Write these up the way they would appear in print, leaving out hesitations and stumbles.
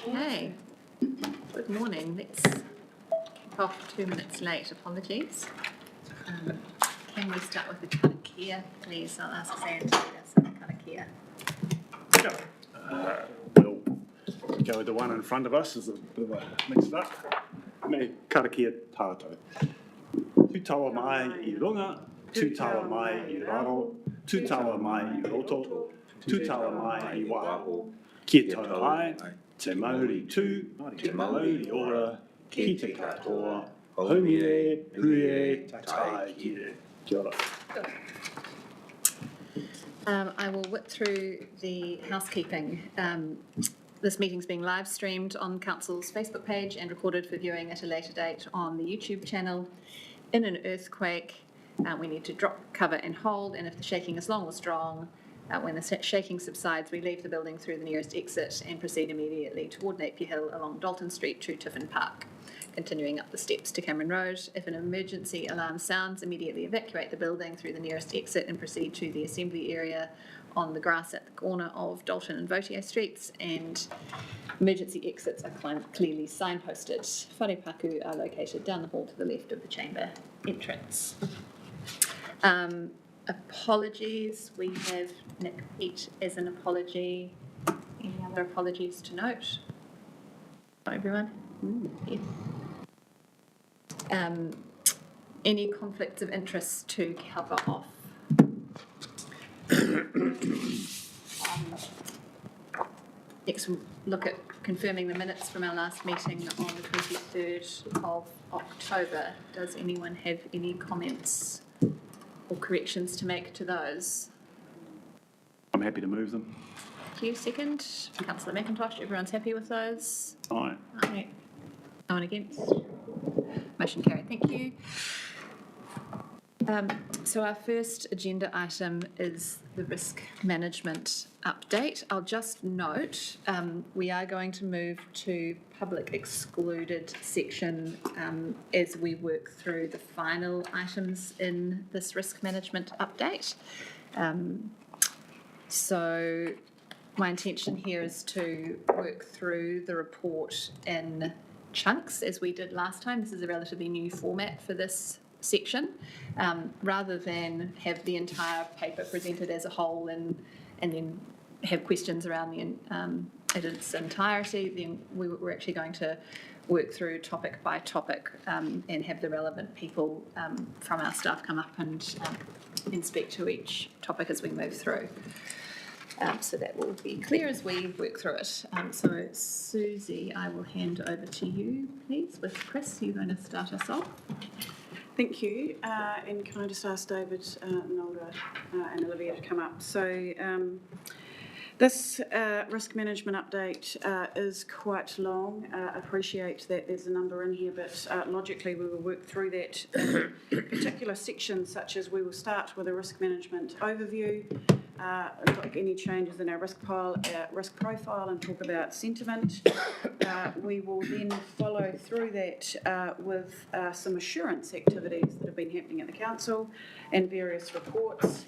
Okay, good morning. Let's kick off 2 minutes late. Apologies. Can we start with the karakia, please? I'll ask Sam to lead us in the karakia. We'll go with the one in front of us as a bit of a mix up. Me karakia tātou. Tu tawa mai I runga, tu tawa mai I raro, tu tawa mai I roto, tu tawa mai I waho. Kia tau ai, te Māori tū, te Māori ora, ki te katoa, haumire, hui, tai kire. Kia ora. I will whip through the housekeeping. This meeting's being live streamed on Council's Facebook page and recorded for viewing at a later date on the YouTube channel. In an earthquake, we need to drop, cover and hold, and if the shaking is long or strong, when the shaking subsides, we leave the building through the nearest exit and proceed immediately toward Napier Hill along Dalton Street to Tiffin Park, continuing up the steps to Cameron Road. If an emergency alarm sounds, immediately evacuate the building through the nearest exit and proceed to the assembly area on the grass at the corner of Dalton and Vautier Streets, and emergency exits are clearly signposted. Wharepaku are located down the hall to the left of the chamber entrance. Apologies, we have Nick Pete as an apology. Any other apologies to note? Not everyone? Yes. Any conflicts of interest to cover off? Next, we'll look at confirming the minutes from our last meeting on the 23rd of October. Does anyone have any comments or corrections to make to those? I'm happy to move them. Thank you. Second, Councillor McIntosh. Everyone's happy with those? Aye. Aye. No one against? Motion carried. Thank you. So our first agenda item is the risk management update. I'll just note we are going to move to public excluded section as we work through the final items in this risk management update. So my intention here is to work through the report in chunks as we did last time. This is a relatively new format for this section, rather than have the entire paper presented as a whole and then have questions around it in its entirety. Then we're actually going to work through topic by topic and have the relevant people from our staff come up and speak to each topic as we move through. So that will be clear as we work through it. So Susie, I will hand over to you, please, with Chris. You're going to start us off. Thank you, and can I just ask David, Nolda and Olivia to come up. So this risk management update is quite long. Appreciate that there's a number in here, but logically we will work through that in particular sections, such as we will start with a risk management overview, look at any changes in our risk profile and talk about sentiment. We will then follow through that with some assurance activities that have been happening at the council and various reports.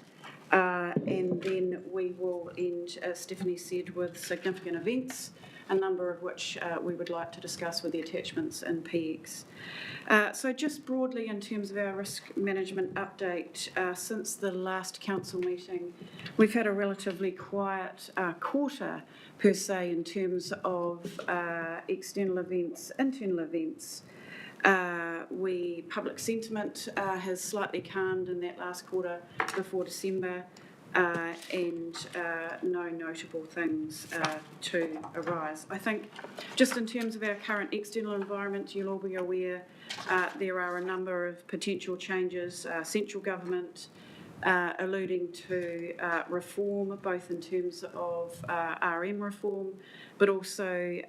And then we will end, as Stephanie said, with significant events, a number of which we would like to discuss with the attachments in PX. So just broadly in terms of our risk management update, since the last council meeting, we've had a relatively quiet quarter per se in terms of external events, internal events. Public sentiment has slightly calmed in that last quarter before December, and no notable things to arise. I think just in terms of our current external environment, you'll all be aware there are a number of potential changes, central government alluding to reform, both in terms of RM reform, but also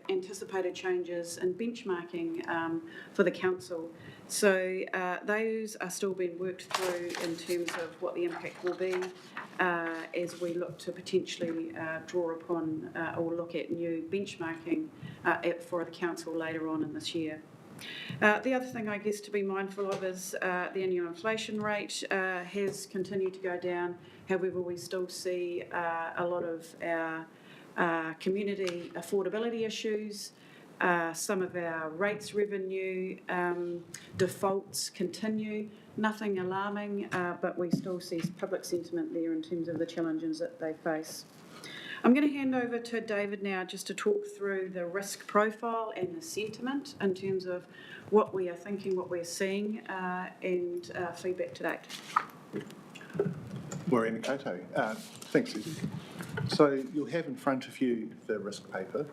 anticipated changes in benchmarking for the council. So those are still being worked through in terms of what the impact will be as we look to potentially draw upon or look at new benchmarking for the council later on in this year. The other thing, I guess, to be mindful of is the annual inflation rate has continued to go down. However, we still see a lot of our community affordability issues, some of our rates revenue defaults continue. Nothing alarming, but we still see public sentiment there in terms of the challenges that they face. I'm going to hand over to David now just to talk through the risk profile and the sentiment in terms of what we are thinking, what we're seeing, and feedback to date. Morena koutou. Thanks, Susie. So you'll have in front of you the risk paper.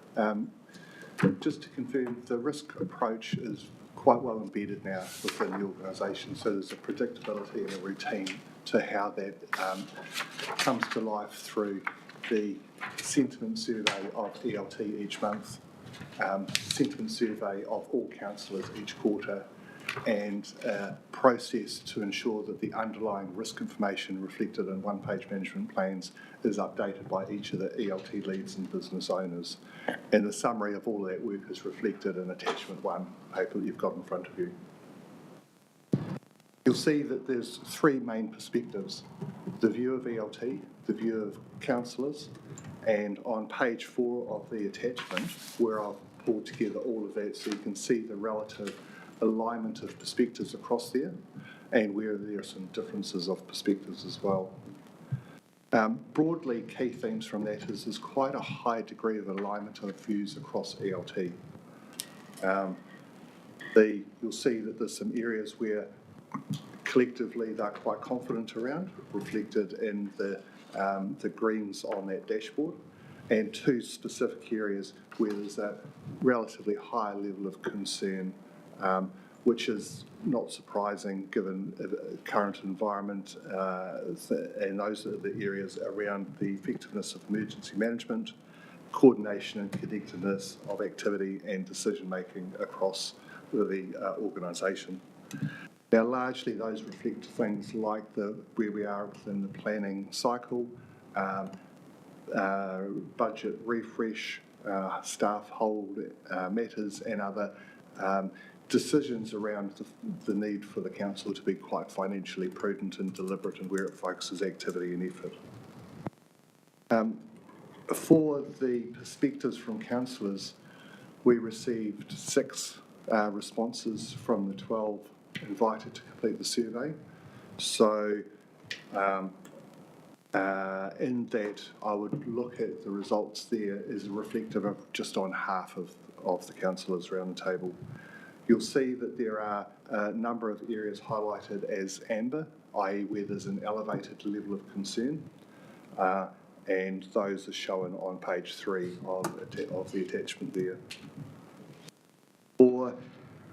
Just to confirm, the risk approach is quite well embedded now within the organisation, so there's a predictability and a routine to how that comes to life through the sentiment survey of ELT each month, sentiment survey of all councillors each quarter, and a process to ensure that the underlying risk information reflected in one-page management plans is updated by each of the ELT leads and business owners. And the summary of all of that work is reflected in attachment 1 paper that you've got in front of you. You'll see that there's 3 main perspectives: the view of ELT, the view of councillors, and on page 4 of the attachment, where I've pulled together all of that so you can see the relative alignment of perspectives across there, and where there are some differences of perspectives as well. Broadly, key themes from that is there's quite a high degree of alignment of views across ELT. You'll see that there's some areas where collectively they're quite confident around, reflected in the greens on that dashboard, and 2 specific areas where there's a relatively high level of concern, which is not surprising given the current environment, and those are the areas around the effectiveness of emergency management, coordination and connectedness of activity and decision making across the organisation. Now, largely those reflect things like where we are within the planning cycle, budget refresh, staff hold matters, and other decisions around the need for the council to be quite financially prudent and deliberate in where it focuses activity and effort. For the perspectives from councillors, we received 6 responses from the 12 invited to complete the survey. So in that, I would look at the results there as reflective of just on half of the councillors around the table. You'll see that there are a number of areas highlighted as amber, i.e. where there's an elevated level of concern, and those are shown on page 3 of the attachment there. For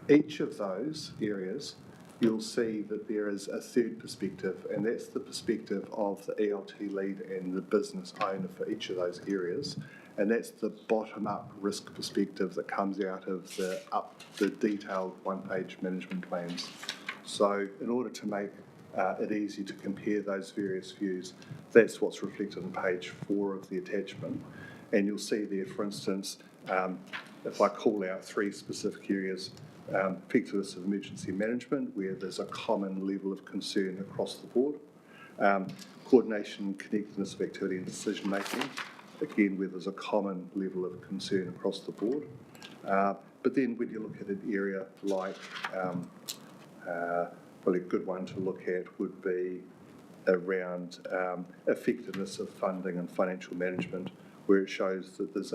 each of those areas, you'll see that there is a 3rd perspective, and that's the perspective of the ELT lead and the business owner for each of those areas. And that's the bottom-up risk perspective that comes out of the detailed one-page management plans. So in order to make it easy to compare those various views, that's what's reflected on page 4 of the attachment. And you'll see there, for instance, if I call out 3 specific areas, effectiveness of emergency management, where there's a common level of concern across the board, coordination and connectedness of activity and decision making, again, where there's a common level of concern across the board. But then when you look at an area like, well, a good one to look at would be around effectiveness of funding and financial management, where it shows that there's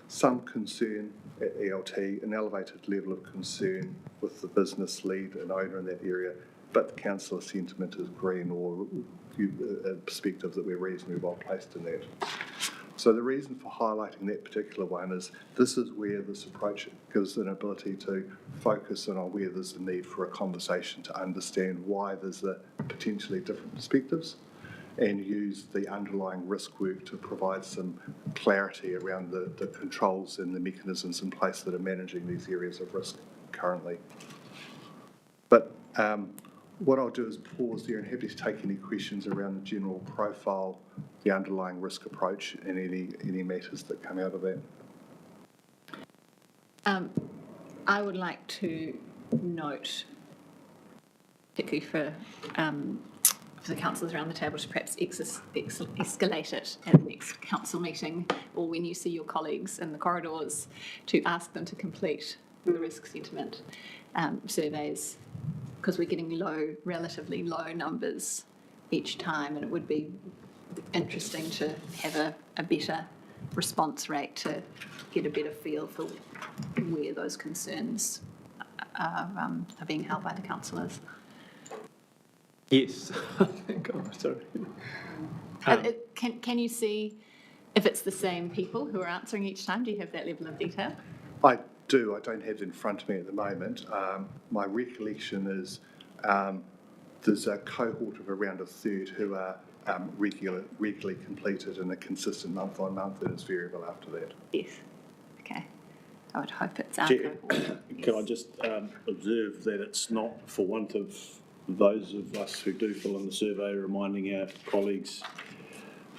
some concern at ELT, an elevated level of concern with the business lead and owner in that area, but the councillor sentiment is green, or a perspective that we're reasonably well placed in that. So the reason for highlighting that particular one is this is where this approach gives an ability to focus on where there's a need for a conversation to understand why there's the potentially different perspectives, and use the underlying risk work to provide some clarity around the controls and the mechanisms in place that are managing these areas of risk currently. But what I'll do is pause there and happy to take any questions around the general profile, the underlying risk approach, and any matters that come out of that. I would like to note, particularly for the councillors around the table to perhaps escalate it at the next council meeting, or when you see your colleagues in the corridors, to ask them to complete the risk sentiment surveys, because we're getting relatively low numbers each time, and it would be interesting to have a better response rate to get a better feel for where those concerns are being held by the councillors. Yes, I think I'm sorry. Can you see if it's the same people who are answering each time? Do you have that level of detail? I do. I don't have it in front of me at the moment. My recollection is there's a cohort of around a third who are regularly completed in a consistent month on month, and it's variable after that. Yes. Okay. I would hope it's our Chair, cohort. can I just observe that it's not for want of those of us who do fill in the survey reminding our colleagues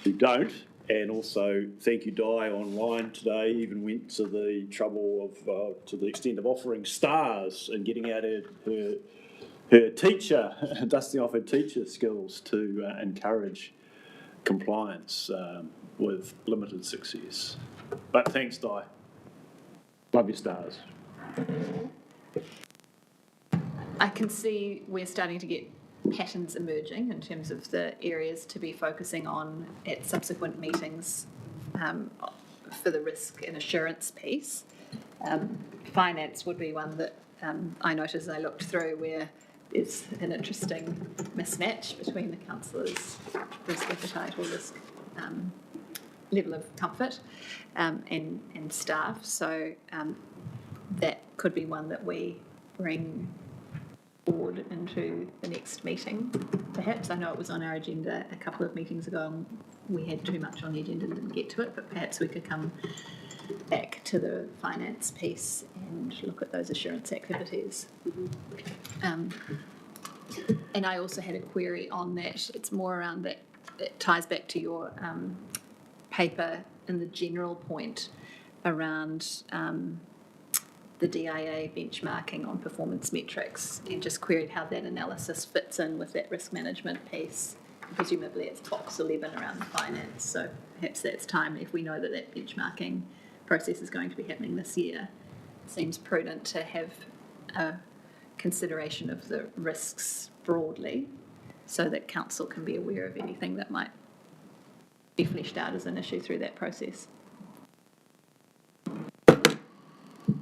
who don't, and also thank you Di online today, even went to the trouble of, to the extent of offering stars and getting out her teacher, dusting off her teacher skills to encourage compliance with limited success. But thanks Di. Love your stars. I can see we're starting to get patterns emerging in terms of the areas to be focusing on at subsequent meetings for the risk and assurance piece. Finance would be one that I noticed as I looked through, where there's an interesting mismatch between the councillors' risk appetite or risk level of comfort and staff. So that could be one that we bring forward into the next meeting, perhaps. I know it was on our agenda a couple of meetings ago and we had too much on the agenda and didn't get to it, but perhaps we could come back to the finance piece and look at those assurance activities. And I also had a query on that. It's more around that, it ties back to your paper in the general point around the DIA benchmarking on performance metrics, and just queried how that analysis fits in with that risk management piece. Presumably it's box 11 around the finance, so perhaps that's time, if we know that that benchmarking process is going to be happening this year, it seems prudent to have a consideration of the risks broadly so that council can be aware of anything that might be fleshed out as an issue through that process.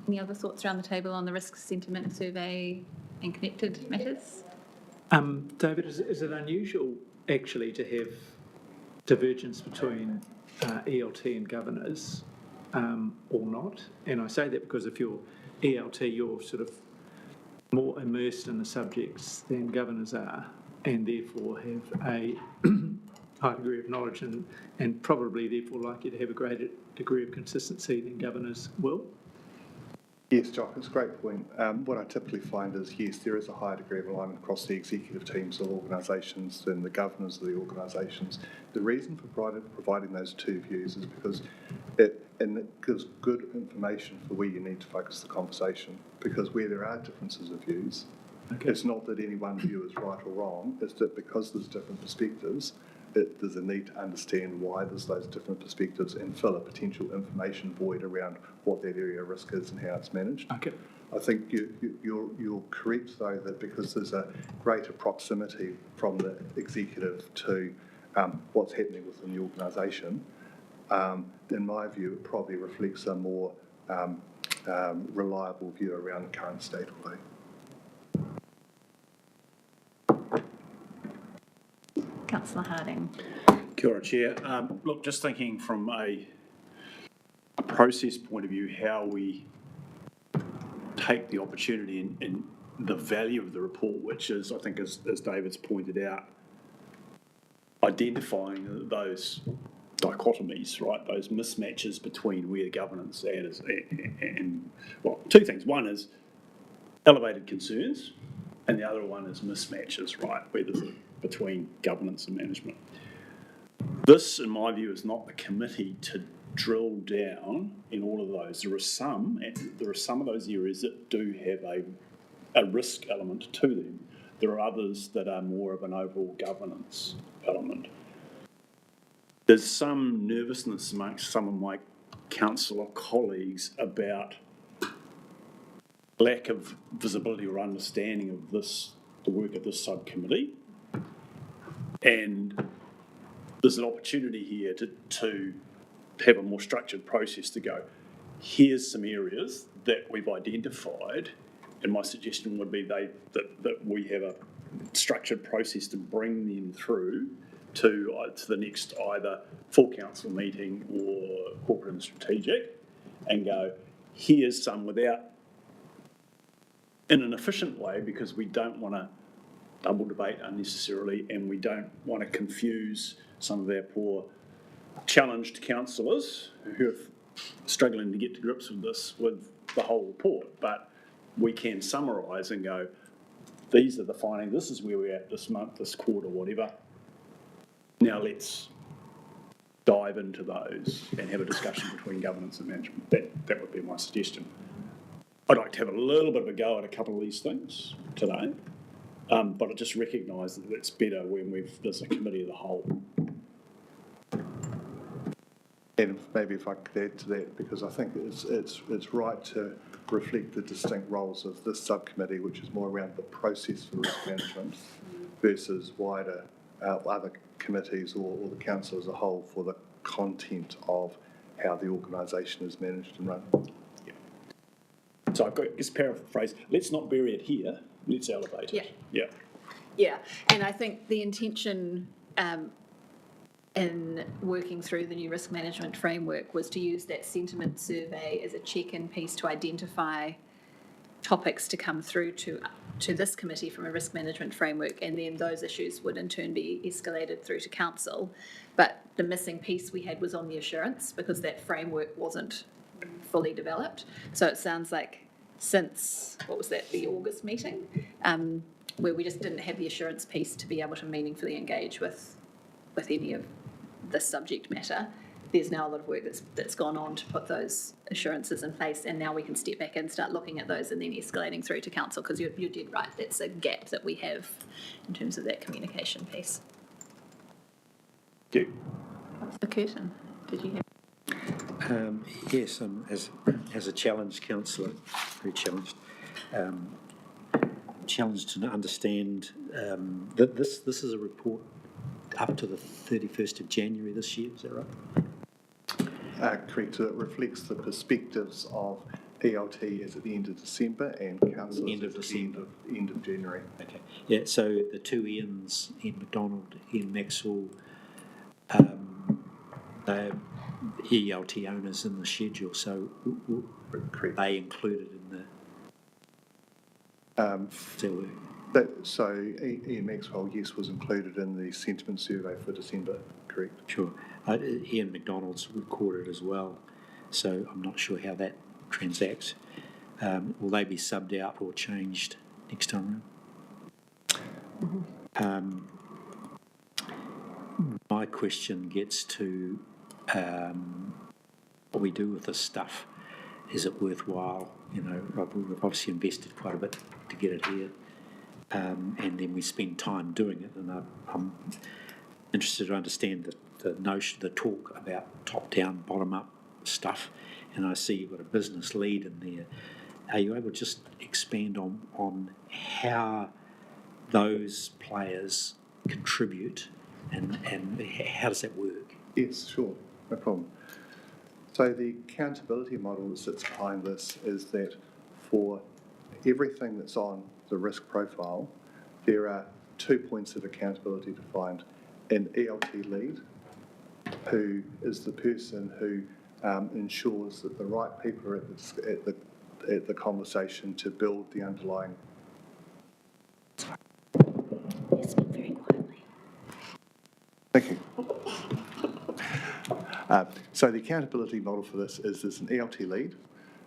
Any other thoughts around the table on the risk sentiment survey and connected matters? David, is it unusual actually to have divergence between ELT and governors or not? And I say that because if you're ELT, you're sort of more immersed in the subjects than governors are, and therefore have a high degree of knowledge and probably therefore likely to have a greater degree of consistency than governors will. Yes, Jock, it's a great point. What I typically find is, yes, there is a higher degree of alignment across the executive teams of organisations than the governors of the organisations. The reason for providing those two views is because it gives good information for where you need to focus the conversation, because where there are differences of views, it's not that any one view is right or wrong, it's that because there's different perspectives, there's a need to understand why there's those different perspectives and fill a potential information void around what that area of risk is and how it's managed. Okay. I think you're correct, though, that because there's a greater proximity from the executive to what's happening within the organisation, in my view, it probably reflects a more reliable view around the current state of play. Councillor Harding. Kia ora, Chair. Look, just thinking from a process point of view, how we take the opportunity and the value of the report, which is, I think, as David's pointed out, identifying those dichotomies, right, those mismatches between where governance and well, two things. One is elevated concerns, and the other one is mismatches, right, where there's between governance and management. This, in my view, is not the committee to drill down in all of those. There are some of those areas that do have a risk element to them There are others that are more of an overall governance element. There's some nervousness amongst some of my councillor colleagues about lack of visibility or understanding of the work of this subcommittee. And there's an opportunity here to have a more structured process to go, here's some areas that we've identified, and my suggestion would be that we have a structured process to bring them through to the next either full council meeting or corporate and strategic, and go, here's some without, in an efficient way, because we don't want to double debate unnecessarily, and we don't want to confuse some of our poor challenged councillors who are struggling to get to grips with this, with the whole report. But we can summarise and go, these are the findings, this is where we're at this month, this quarter, whatever. Now let's dive into those and have a discussion between governance and management. That would be my suggestion. I'd like to have a little bit of a go at a couple of these things today, but I just recognise that it's better when there's a committee of the whole. And maybe if I could add to that, because I think it's right to reflect the distinct roles of this subcommittee, which is more around the process for risk management, versus wider other committees or the council as a whole for the content of how the organisation is managed and run. Yeah. So I've got this paraphrase, let's not bury it here, let's elevate it. Yeah. Yeah, and I think the intention in working through the new risk management framework was to use that sentiment survey as a check-in piece to identify topics to come through to this committee from a risk management framework, and then those issues would in turn be escalated through to council. But the missing piece we had was on the assurance, because that framework wasn't fully developed. So it sounds like since, what was that, the August meeting, where we just didn't have the assurance piece to be able to meaningfully engage with any of this subject matter, there's now a lot of work that's gone on to put those assurances in place, and now we can step back and start looking at those and then escalating through to council, because you're dead right, that's a gap that we have in terms of that communication piece. Thank you. What's the curtain? Did you have? Yes, as a challenged councillor, very challenged, challenged to understand that this is a report up to the 31st of January this year, is that right? Correct. So it reflects the perspectives of ELT as at the end of December and council End of at the December. end of January. Okay. Yeah, so the two Ians, Ian McDonald, Ian Maxwell, they're ELT owners in the schedule, so Correct. they included in their work. So Ian Maxwell, yes, was included in the sentiment survey for December, correct? Sure. Ian McDonald's recorded as well, so I'm not sure how that transacts. Will they be subbed out or changed next time around? My question gets to what we do with this stuff. Is it worthwhile? You know, we've obviously invested quite a bit to get it here. And then we spend time doing it, and I'm interested to understand the notion, the talk about top-down, bottom-up stuff, and I see you've got a business lead in there. Are you able to just expand on how those players contribute, and how does that work? Yes, sure, no problem. So the accountability model that sits behind this is that for everything that's on the risk profile, there are 2 points of accountability defined: an ELT lead, who is the person who ensures that the right people are at the conversation to build the underlying. You speak very quietly. Thank you. So the accountability model for this is there's an ELT lead,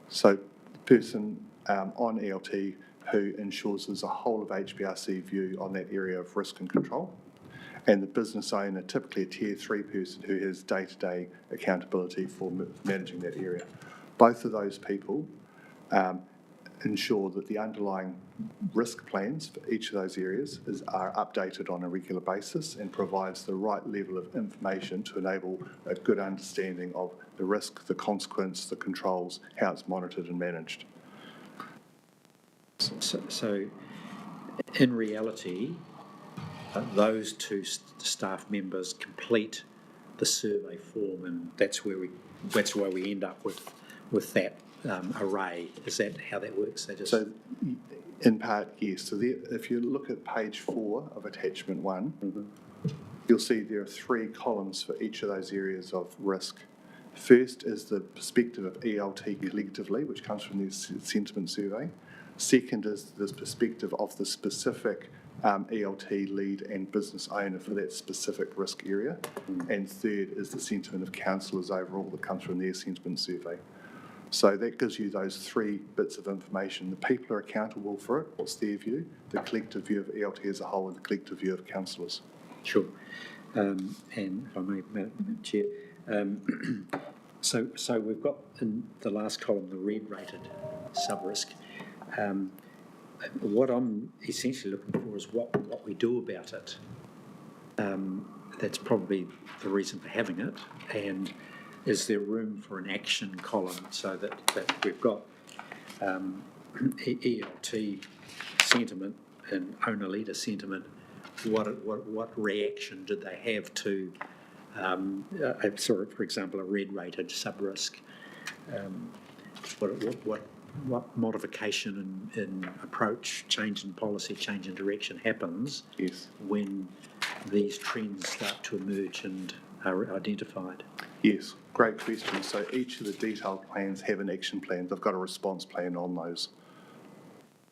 so the person on ELT who ensures there's a whole of HBRC view on that area of risk and control, and the business owner, typically a tier 3 person who has day-to-day accountability for managing that area. Both of those people ensure that the underlying risk plans for each of those areas are updated on a regular basis and provides the right level of information to enable a good understanding of the risk, the consequence, the controls, how it's monitored and managed. So in reality, those two staff members complete the survey form, and that's why we end up with that array. Is that how that works? So, in part, yes. So if you look at page 4 of attachment 1, you'll see there are 3 columns for each of those areas of risk. First is the perspective of ELT collectively, which comes from the sentiment survey. Second is this perspective of the specific ELT lead and business owner for that specific risk area. And third is the sentiment of councillors overall that comes from their sentiment survey. So that gives you those 3 bits of information. The people are accountable for it, what's their view, the collective view of ELT as a whole, and the collective view of councillors. Sure. And if I may, Madam Chair, so we've got in the last column the red-rated sub-risk. What I'm essentially looking for is what we do about it. That's probably the reason for having it. And is there room for an action column so that we've got ELT sentiment and owner-leader sentiment? What reaction did they have to, for example, a red-rated sub-risk? What modification in approach, change in policy, change in direction happens when these trends start to emerge and are identified? Yes, great question. So each of the detailed plans have an action plan. They've got a response plan on those.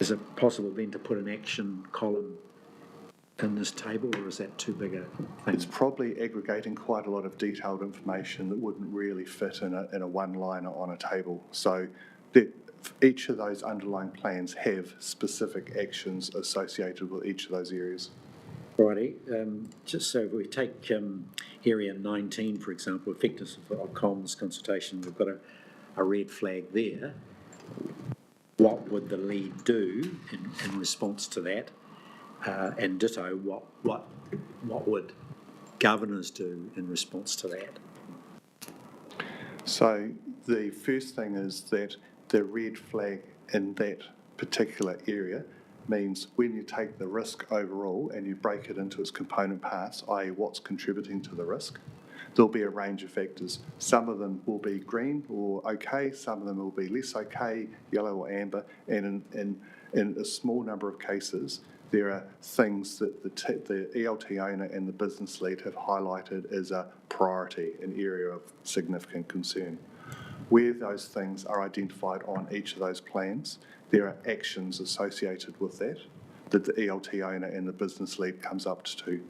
Is it possible then to put an action column in this table, or is that too big a thing? It's probably aggregating quite a lot of detailed information that wouldn't really fit in a one-liner on a table. So each of those underlying plans have specific actions associated with each of those areas. Righty. Just so if we take area 19, for example, effectiveness of comms consultation, we've got a red flag there. What would the lead do in response to that? And ditto, what would governors do in response to that? So the first thing is that the red flag in that particular area means when you take the risk overall and you break it into its component parts, i.e. what's contributing to the risk, there'll be a range of factors. Some of them will be green or okay, some of them will be less okay, yellow or amber, and in a small number of cases, there are things that the ELT owner and the business lead have highlighted as a priority, an area of significant concern. Where those things are identified on each of those plans, there are actions associated with that the ELT owner and the business lead comes up to.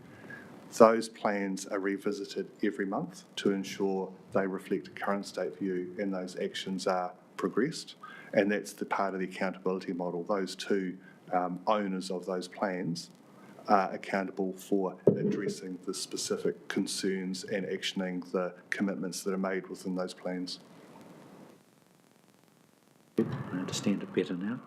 Those plans are revisited every month to ensure they reflect a current state view and those actions are progressed. And that's the part of the accountability model. Those two owners of those plans are accountable for addressing the specific concerns and actioning the commitments that are made within those plans. I understand it better now.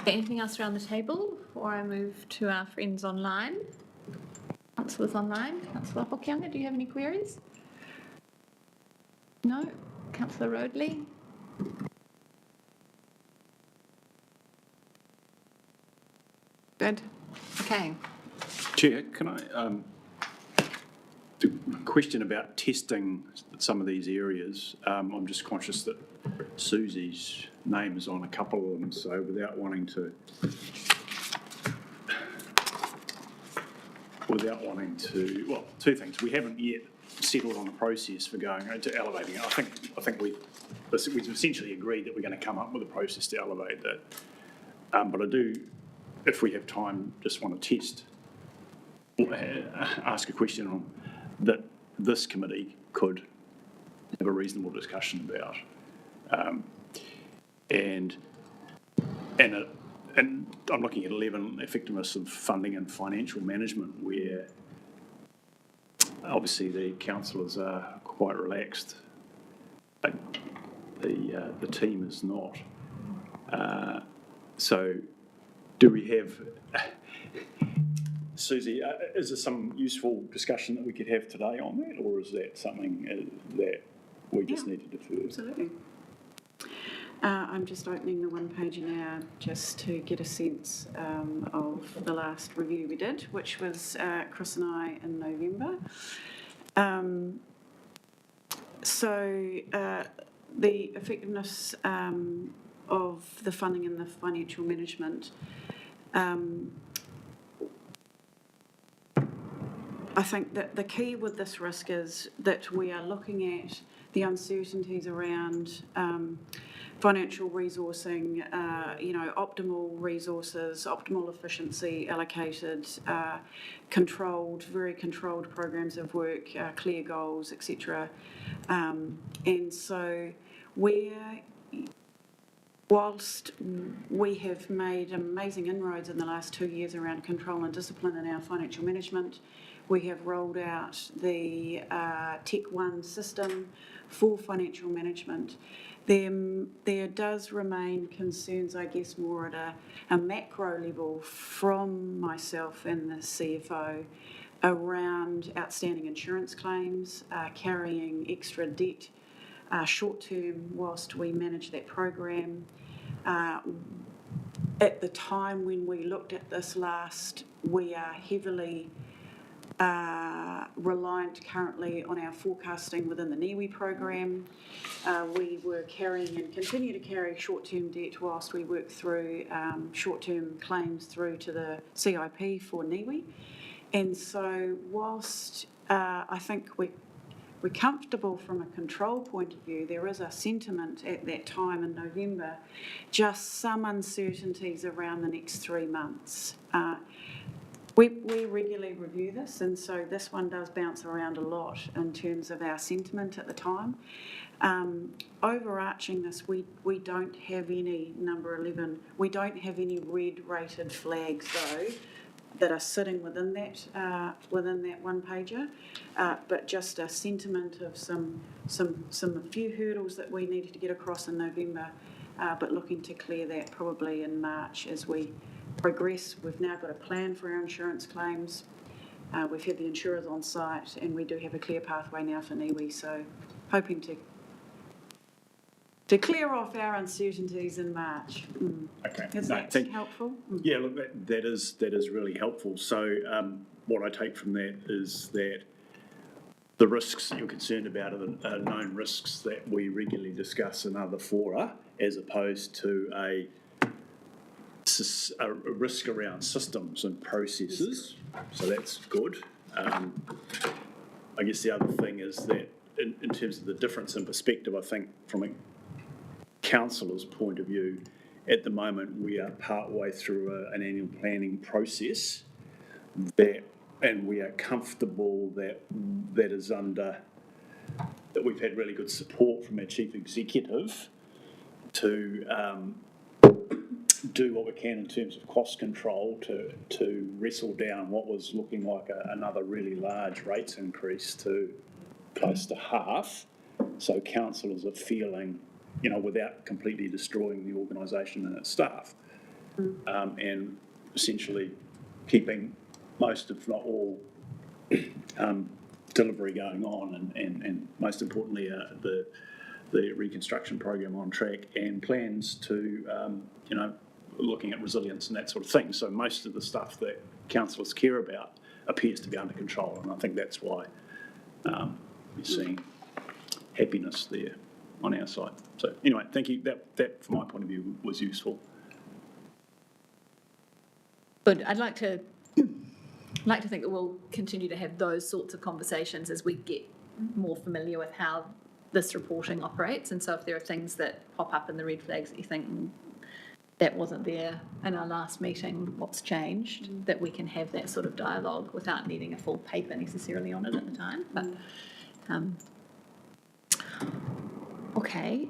Anything else around the table before I move to our friends online? Councillors online. Councillor Hokianga, do you have any queries? No? Councillor Roadley? Good. Okay. Chair, can I the question about testing some of these areas? I'm just conscious that Susie's name is on a couple of them, so without wanting to, well, two things. We haven't yet settled on a process for going to elevating it. I think we've essentially agreed that we're going to come up with a process to elevate that. But I do, if we have time, just want to test, ask a question on that this committee could have a reasonable discussion about. And I'm looking at 11, effectiveness of funding and financial management, where obviously the councillors are quite relaxed, but the team is not. So do we have, Susie, is there some useful discussion that we could have today on that, or is that something that we just need to defer? Absolutely. I'm just opening the one page now just to get a sense of the last review we did, which was Chris and I in November. The effectiveness of the funding and the financial management, I think that the key with this risk is that we are looking at the uncertainties around financial resourcing, optimal resources, optimal efficiency allocated, very controlled programs of work, clear goals, etc. And so whilst we have made amazing inroads in the last 2 years around control and discipline in our financial management, we have rolled out the Tech One system for financial management. There does remain concerns, I guess, more at a macro level from myself and the CFO around outstanding insurance claims, carrying extra debt short term whilst we manage that program. At the time when we looked at this last, we are heavily reliant currently on our forecasting within the NIWI program. We were carrying and continue to carry short-term debt whilst we work through short-term claims through to the CIP for NIWI. And so whilst I think we're comfortable from a control point of view, there is a sentiment at that time in November, just some uncertainties around the next 3 months. We regularly review this, and so this one does bounce around a lot in terms of our sentiment at the time. Overarching this, we don't have any, number 11, we don't have any red-rated flags, though, that are sitting within that one-pager, but just a sentiment of a few hurdles that we needed to get across in November, but looking to clear that probably in March as we progress. We've now got a plan for our insurance claims. We've had the insurers on site, and we do have a clear pathway now for NIWI, so hoping to clear off our uncertainties in March. Okay. Is that helpful? Yeah, look, that is really helpful. So what I take from that is that the risks that you're concerned about are known risks that we regularly discuss in other fora, as opposed to a risk around systems and processes. So that's good. I guess the other thing is that in terms of the difference in perspective, I think from a councillor's point of view, at the moment we are partway through an annual planning process and we are comfortable that we've had really good support from our chief executive to do what we can in terms of cost control to wrestle down what was looking like another really large rates increase to close to half. So councillors are feeling, without completely destroying the organisation and its staff, and essentially keeping most, if not all, delivery going on, and most importantly, the reconstruction program on track, and plans to, looking at resilience and that sort of thing. So most of the stuff that councillors care about appears to be under control, and I think that's why we're seeing happiness there on our side. So anyway, thank you. That from my point of view was useful. Good. I'd like to think that we'll continue to have those sorts of conversations as we get more familiar with how this reporting operates. And so if there are things that pop up in the red flags that you think that wasn't there in our last meeting, what's changed, that we can have that sort of dialogue without needing a full paper necessarily on it at the time. But okay,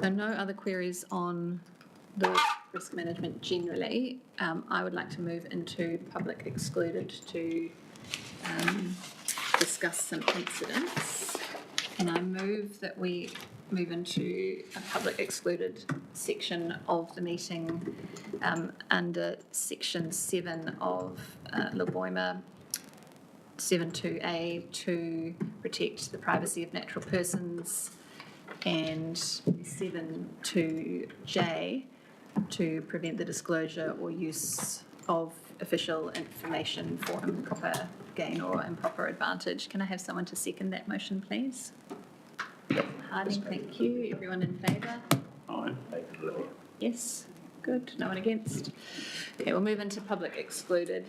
so no other queries on the risk management generally. I would like to move into public excluded to discuss some incidents. And I move that we move into a public excluded section of the meeting under section 7 of Laboima 72A to protect the privacy of natural persons, and 72J to prevent the disclosure or use of official information for improper gain or improper advantage. Can I have someone to second that motion, please? Harding, thank you. Everyone in favour? Aye. Yes, good. No one against? Okay, we'll move into public excluded.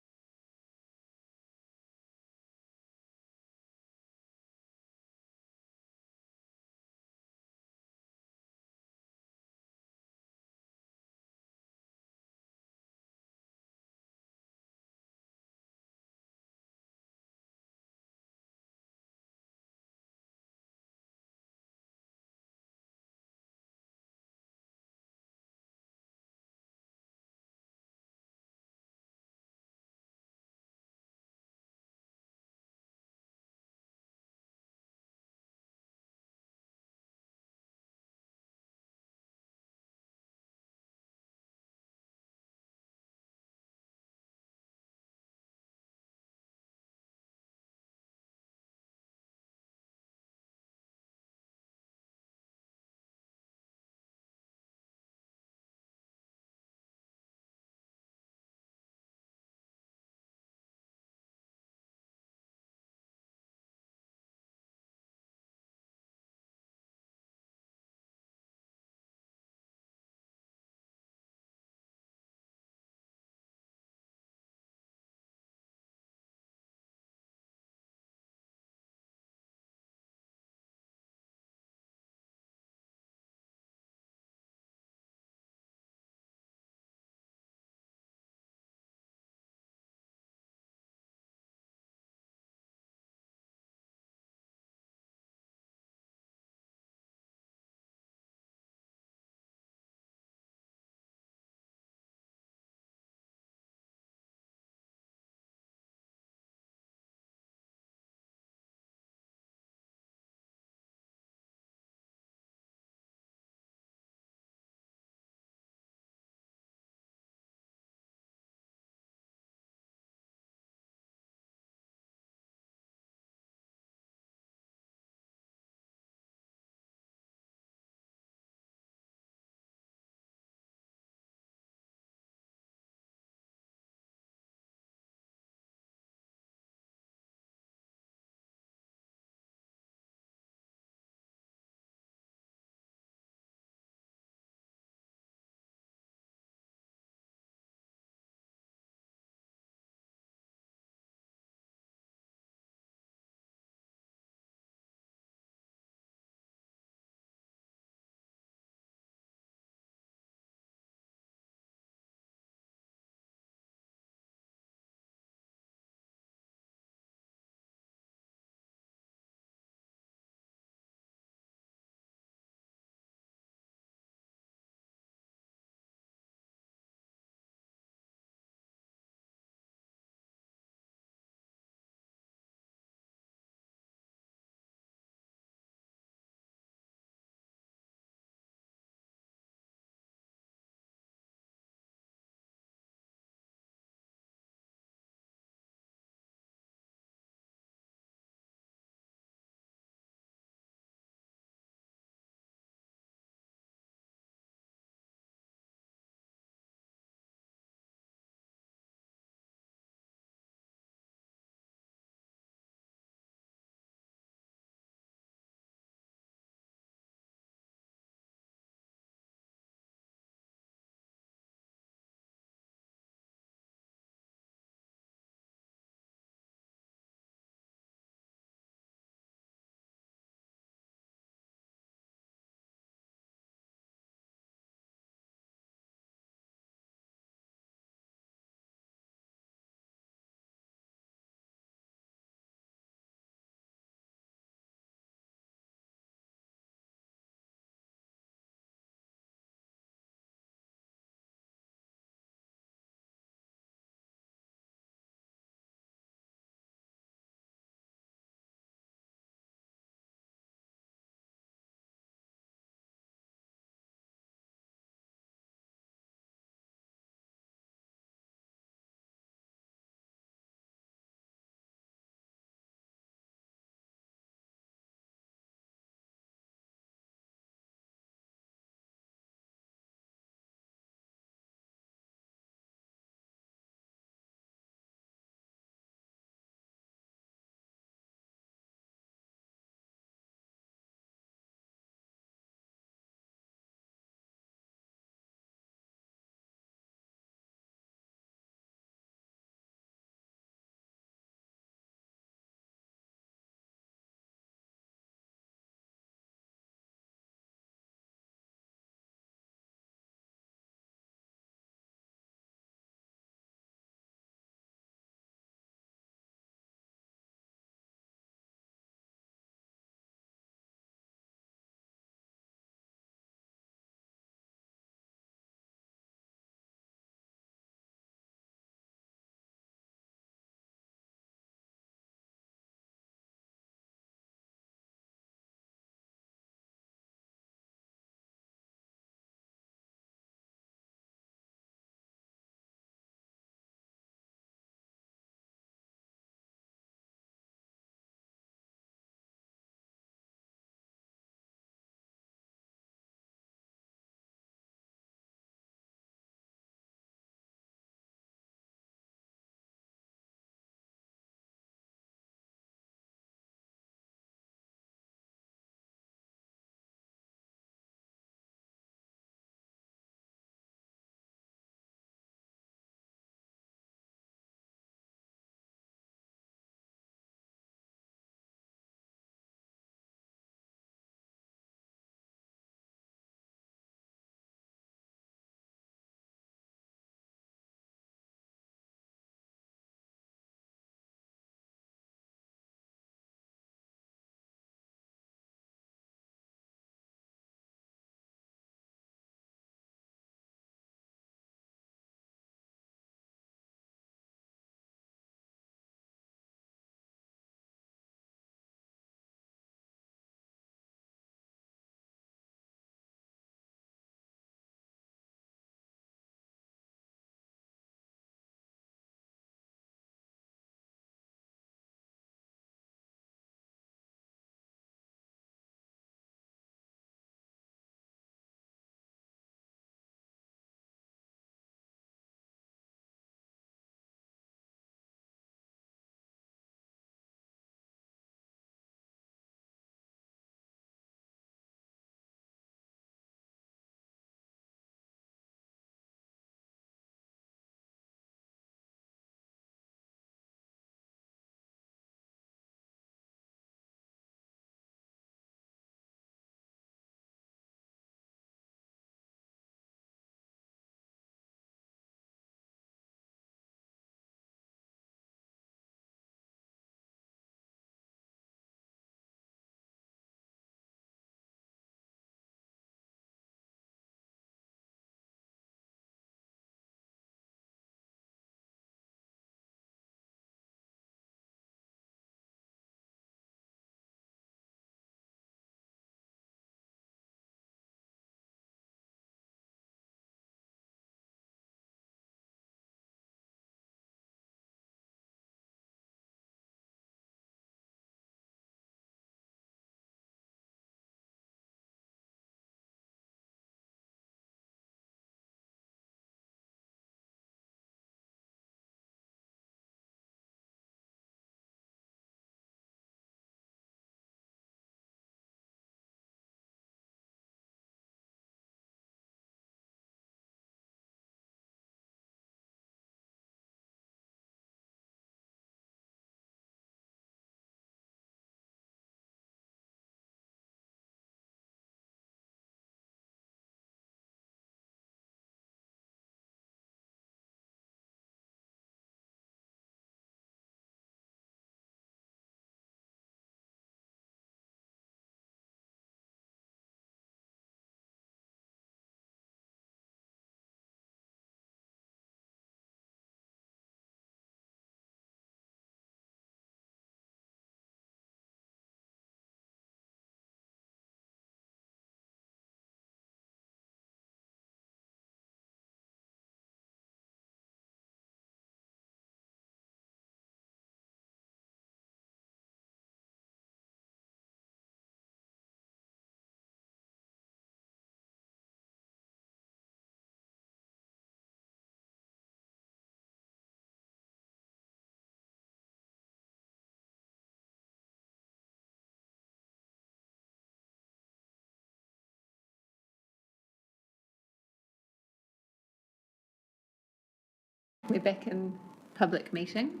We're back in public meeting.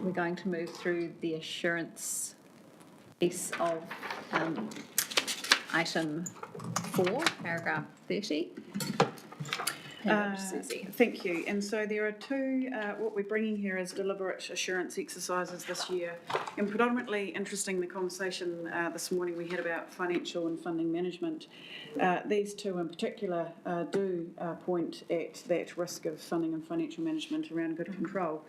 We're going to move through the assurance piece of item 4, paragraph 30. And Susie. Thank you. And so there are two, what we're bringing here is deliberate assurance exercises this year. And predominantly interesting, the conversation this morning we had about financial and funding management. These two in particular do point at that risk of funding and financial management around good control.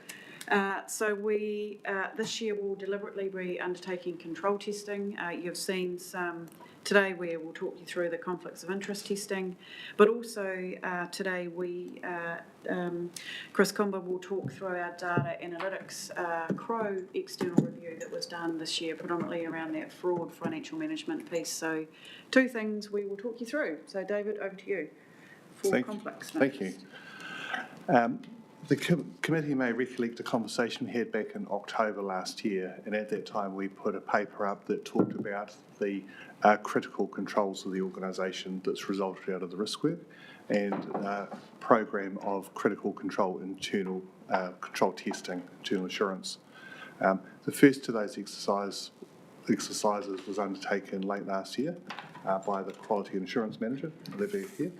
So we, this year, will deliberately be undertaking control testing. You've seen some today where we'll talk you through the conflicts of interest testing, but also today Chris Comber will talk through our data analytics CRO external review that was done this year, predominantly around that fraud financial management piece. So 2 things we will talk you through. So David, over to you for conflicts. Thank you. The committee may recollect a conversation we had back in October last year, and at that time we put a paper up that talked about the critical controls of the organisation that's resulted out of the risk work and a program of critical control internal control testing, internal assurance. The first of those exercises was undertaken late last year by the Quality and Assurance Manager, Olivia here,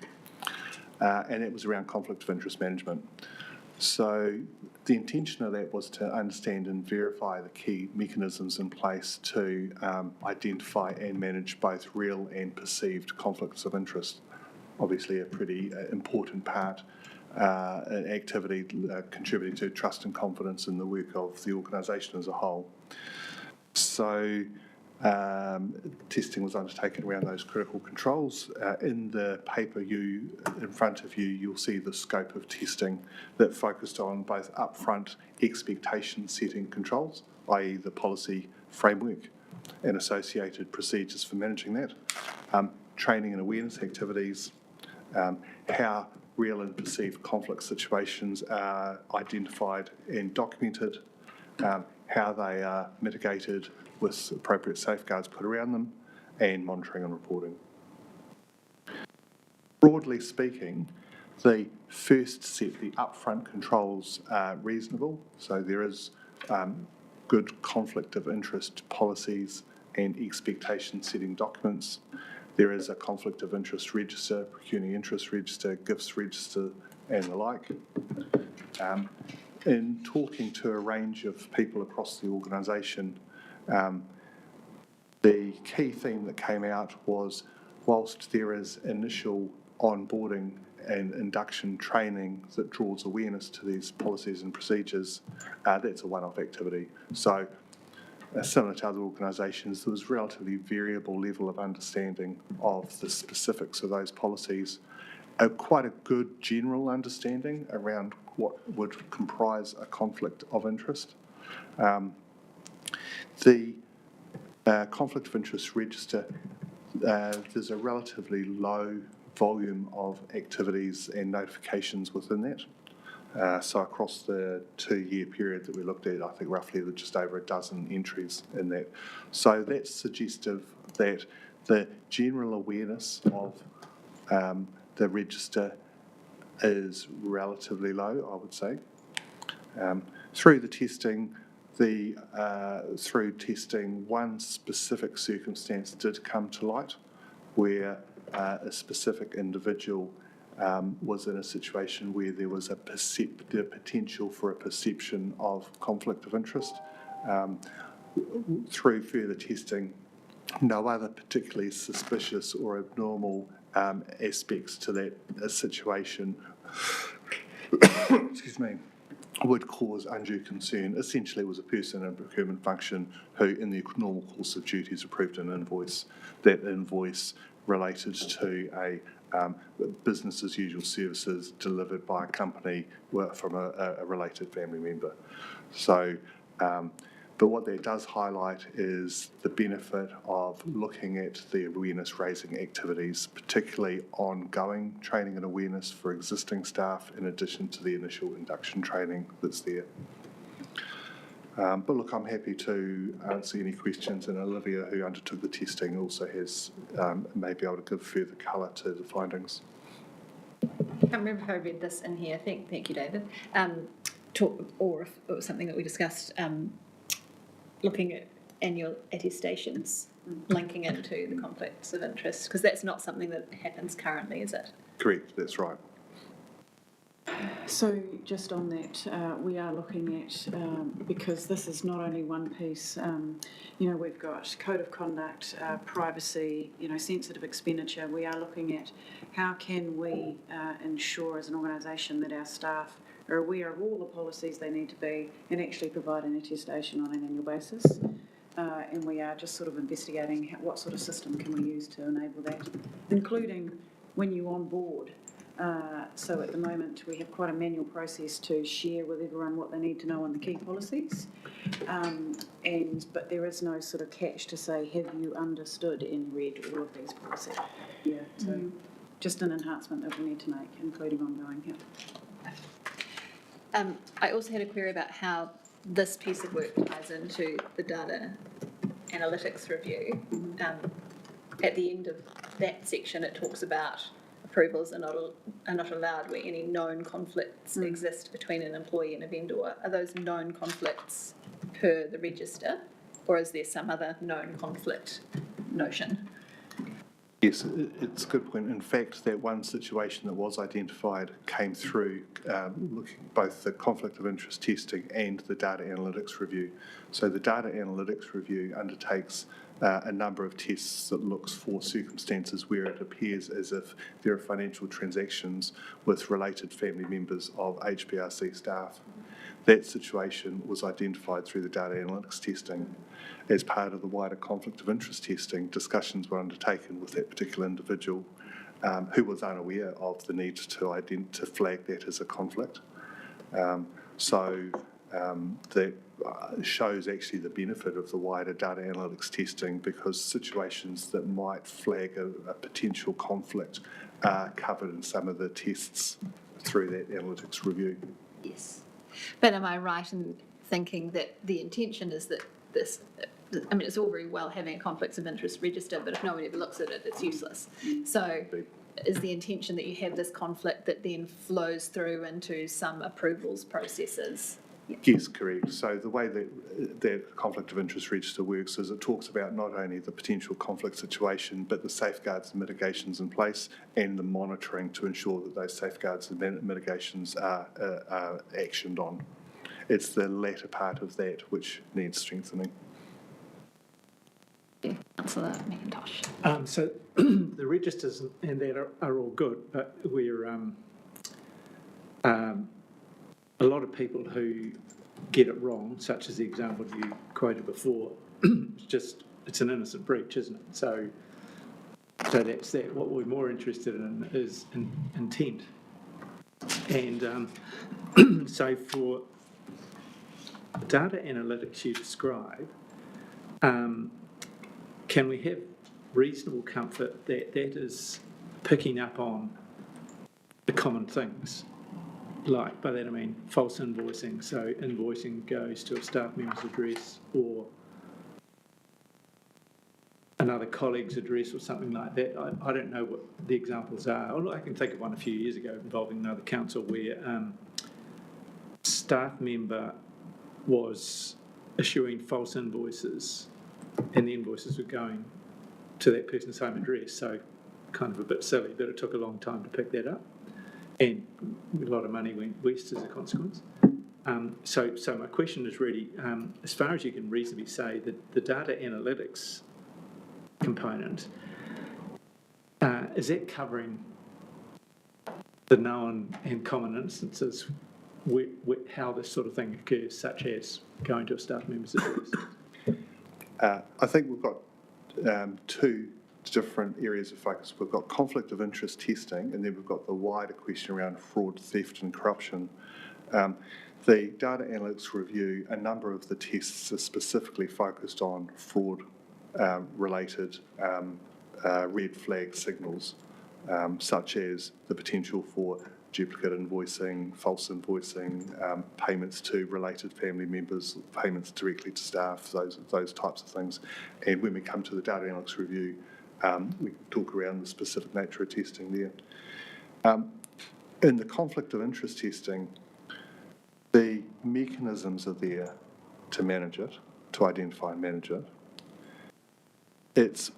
and it was around conflict of interest management. So the intention of that was to understand and verify the key mechanisms in place to identify and manage both real and perceived conflicts of interest. Obviously a pretty important part, an activity contributing to trust and confidence in the work of the organisation as a whole. So testing was undertaken around those critical controls. In the paper in front of you, you'll see the scope of testing that focused on both upfront expectation setting controls, i.e. the policy framework and associated procedures for managing that, training and awareness activities, how real and perceived conflict situations are identified and documented, how they are mitigated with appropriate safeguards put around them, and monitoring and reporting. Broadly speaking, the first set, the upfront controls, are reasonable, so there is good conflict of interest policies and expectation setting documents. There is a conflict of interest register, pecuniary interest register, gifts register, and the like. In talking to a range of people across the organisation, the key theme that came out was, whilst there is initial onboarding and induction training that draws awareness to these policies and procedures, that's a one-off activity. So similar to other organisations, there was relatively variable level of understanding of the specifics of those policies, quite a good general understanding around what would comprise a conflict of interest. The conflict of interest register, there's a relatively low volume of activities and notifications within that. So across the 2-year period that we looked at, I think roughly just over a dozen entries in that. So that's suggestive that the general awareness of the register is relatively low, I would say. Through the testing, one specific circumstance did come to light where a specific individual was in a situation where there was the potential for a perception of conflict of interest. Through further testing, no other particularly suspicious or abnormal aspects to that situation excuse me, would cause undue concern. Essentially, it was a person in a procurement function who, in the normal course of duties, approved an invoice. That invoice related to a business as usual services delivered by a company from a related family member. So, but what that does highlight is the benefit of looking at the awareness raising activities, particularly ongoing training and awareness for existing staff in addition to the initial induction training that's there. But look, I'm happy to answer any questions, and Olivia, who undertook the testing, also has may be able to give further colour to the findings. I can't remember if I read this in here. Thank you, David. or if it was something that we discussed, looking at annual attestations, linking into the conflicts of interest, because that's not something that happens currently, is it? Correct, that's right. So just on that, we are looking at, because this is not only one piece, we've got code of conduct, privacy, sensitive expenditure. We are looking at how can we ensure as an organisation that our staff are aware of all the policies they need to be and actually provide an attestation on an annual basis. And we are just sort of investigating what sort of system can we use to enable that, including when you onboard. So at the moment we have quite a manual process to share with everyone what they need to know on the key policies, but there is no sort of catch to say, have you understood and read all of these policies? Yeah, so just an enhancement that we need to make, including ongoing. Yeah. I also had a query about how this piece of work ties into the data analytics review. At the end of that section, it talks about approvals are not allowed where any known conflicts exist between an employee and a vendor. Are those known conflicts per the register, or is there some other known conflict notion? Yes, it's a good point. In fact, that one situation that was identified came through looking both the conflict of interest testing and the data analytics review. So the data analytics review undertakes a number of tests that looks for circumstances where it appears as if there are financial transactions with related family members of HBRC staff. That situation was identified through the data analytics testing. As part of the wider conflict of interest testing, discussions were undertaken with that particular individual who was unaware of the need to flag that as a conflict. That shows actually the benefit of the wider data analytics testing, because situations that might flag a potential conflict are covered in some of the tests through that analytics review. Yes. But am I right in thinking that the intention is that this, I mean, it's all very well having a conflicts of interest register, but if no one ever looks at it, it's useless. So is the intention that you have this conflict that then flows through into some approvals processes? Yeah. Yes, correct. So the way that conflict of interest register works is it talks about not only the potential conflict situation, but the safeguards and mitigations in place and the monitoring to ensure that those safeguards and mitigations are actioned on. It's the latter part of that which needs strengthening. Councillor McIntosh. So the registers and that are all good, but we're a lot of people who get it wrong, such as the example you quoted before, it's an innocent breach, isn't it? So that's that. What we're more interested in is intent. And so for the data analytics you describe, can we have reasonable comfort that that is picking up on the common things? Like, by that I mean false invoicing, so invoicing goes to a staff member's address or another colleague's address or something like that. I don't know what the examples are. I can think of one a few years ago involving another council where staff member was issuing false invoices and the invoices were going to that person's home address, so kind of a bit silly, but it took a long time to pick that up. And a lot of money went west as a consequence. So my question is really, as far as you can reasonably say, that the data analytics component, is that covering the known and common instances how this sort of thing occurs, such as going to a staff member's address? I think we've got two different areas of focus. We've got conflict of interest testing, and then we've got the wider question around fraud, theft and corruption. The data analytics review, a number of the tests are specifically focused on fraud related red flag signals, such as the potential for duplicate invoicing, false invoicing, payments to related family members, payments directly to staff, those types of things. And when we come to the data analytics review, we talk around the specific nature of testing there. In the conflict of interest testing, The mechanisms are there to manage it, to identify and manage it. It's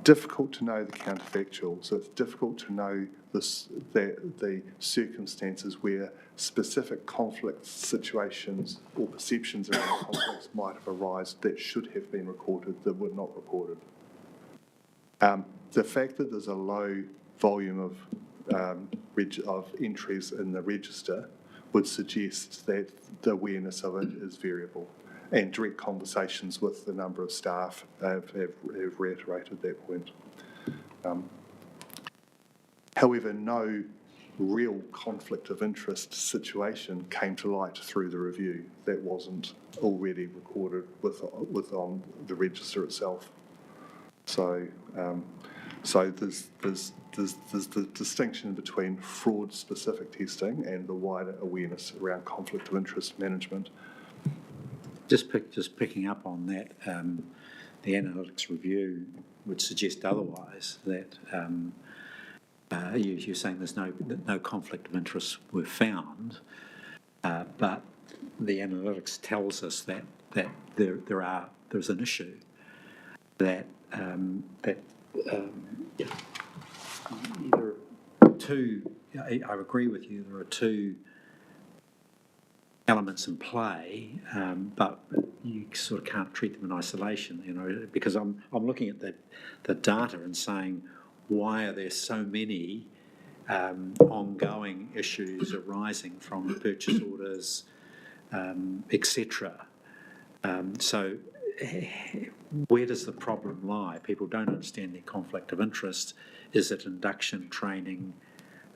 difficult to know the counterfactual, so it's difficult to know the circumstances where specific conflict situations or perceptions around conflicts might have arisen that should have been recorded that were not recorded. The fact that there's a low volume of entries in the register would suggest that the awareness of it is variable. And direct conversations with the number of staff have reiterated that point. However, no real conflict of interest situation came to light through the review that wasn't already recorded on the register itself. So, there's the distinction between fraud-specific testing and the wider awareness around conflict of interest management. Just picking up on that, the analytics review would suggest otherwise, that you're saying there's no conflict of interest were found, but the analytics tells us that there's an issue, that there are two. I agree with you. There are two elements in play, but you sort of can't treat them in isolation, because I'm looking at the data and saying, why are there so many ongoing issues arising from purchase orders, etc. So where does the problem lie? People don't understand their conflict of interest. Is it induction training?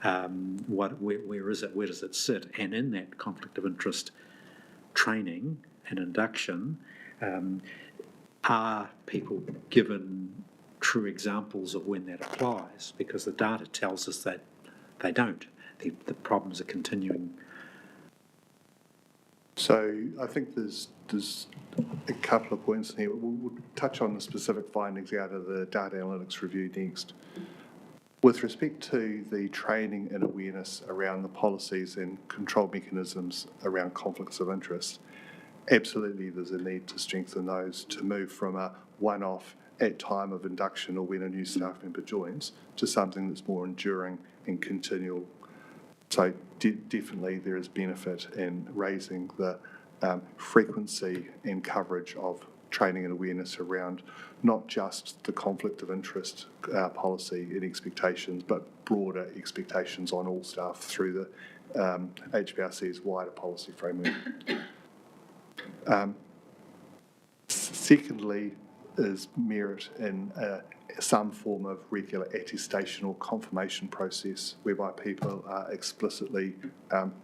Where is it? Where does it sit? And in that conflict of interest training and induction, are people given true examples of when that applies? Because the data tells us that they don't. The problems are continuing. So I think there's a couple of points in here. We'll touch on the specific findings out of the data analytics review next. With respect to the training and awareness around the policies and control mechanisms around conflicts of interest, absolutely there's a need to strengthen those to move from a one-off at time of induction or when a new staff member joins to something that's more enduring and continual. So definitely there is benefit in raising the frequency and coverage of training and awareness around not just the conflict of interest policy and expectations, but broader expectations on all staff through the HBRC's wider policy framework. Secondly, is merit in some form of regular attestation or confirmation process whereby people are explicitly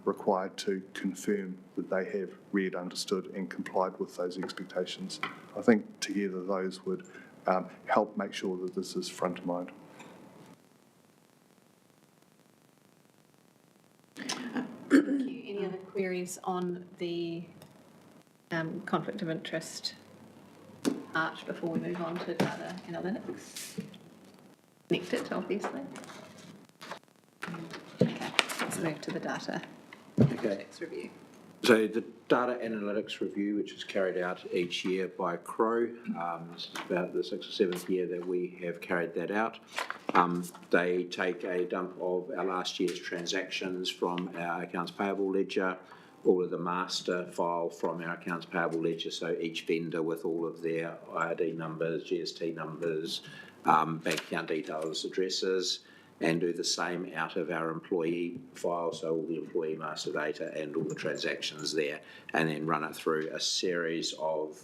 required to confirm that they have read, understood and complied with those expectations. I think together those would help make sure that this is front of mind. Thank you. Any other queries on the conflict of interest part before we move on to data analytics? Connect it, obviously. Okay, let's move to the data analytics review. So the data analytics review, which is carried out each year by Crow, this is about the 6th or 7th year that we have carried that out. They take a dump of our last year's transactions from our accounts payable ledger, all of the master file from our accounts payable ledger, so each vendor with all of their IRD numbers, GST numbers, bank account details, addresses, and do the same out of our employee file, so all the employee master data and all the transactions there, and then run it through a series of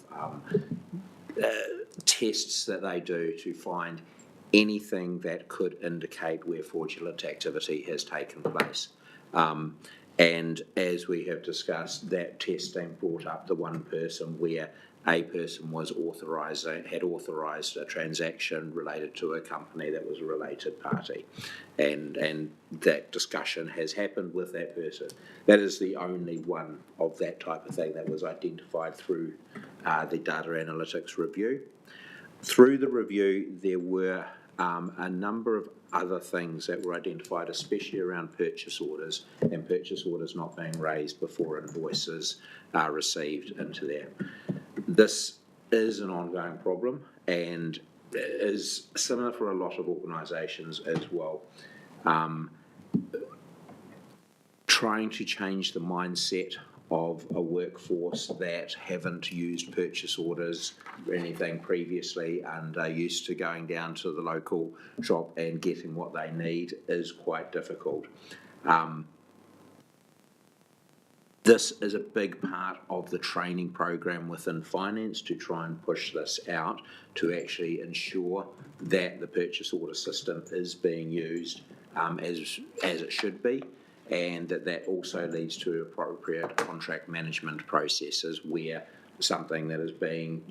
tests that they do to find anything that could indicate where fraudulent activity has taken place. And as we have discussed, that testing brought up the one person where a person was had authorised a transaction related to a company that was a related party. And that discussion has happened with that person. That is the only one of that type of thing that was identified through the data analytics review. Through the review, there were a number of other things that were identified, especially around purchase orders and purchase orders not being raised before invoices are received into there. This is an ongoing problem and is similar for a lot of organisations as well. Trying to change the mindset of a workforce that haven't used purchase orders or anything previously and are used to going down to the local shop and getting what they need is quite difficult. This is a big part of the training program within finance to try and push this out to actually ensure that the purchase order system is being used as it should be, and that also leads to appropriate contract management processes where something that is being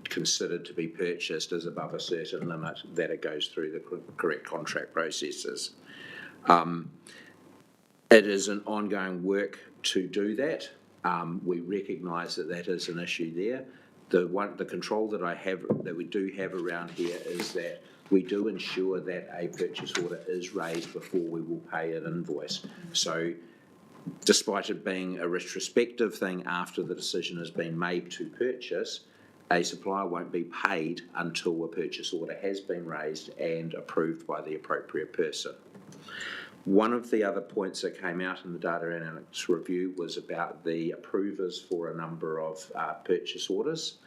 considered to be purchased is above a certain limit, that it goes through the correct contract processes. It is an ongoing work to do that. We recognise that is an issue there. The control that we do have around here is that we do ensure that a purchase order is raised before we will pay an invoice. So despite it being a retrospective thing after the decision has been made to purchase, a supplier won't be paid until a purchase order has been raised and approved by the appropriate person. One of the other points that came out in the data analytics review was about the approvers for a number of purchase orders.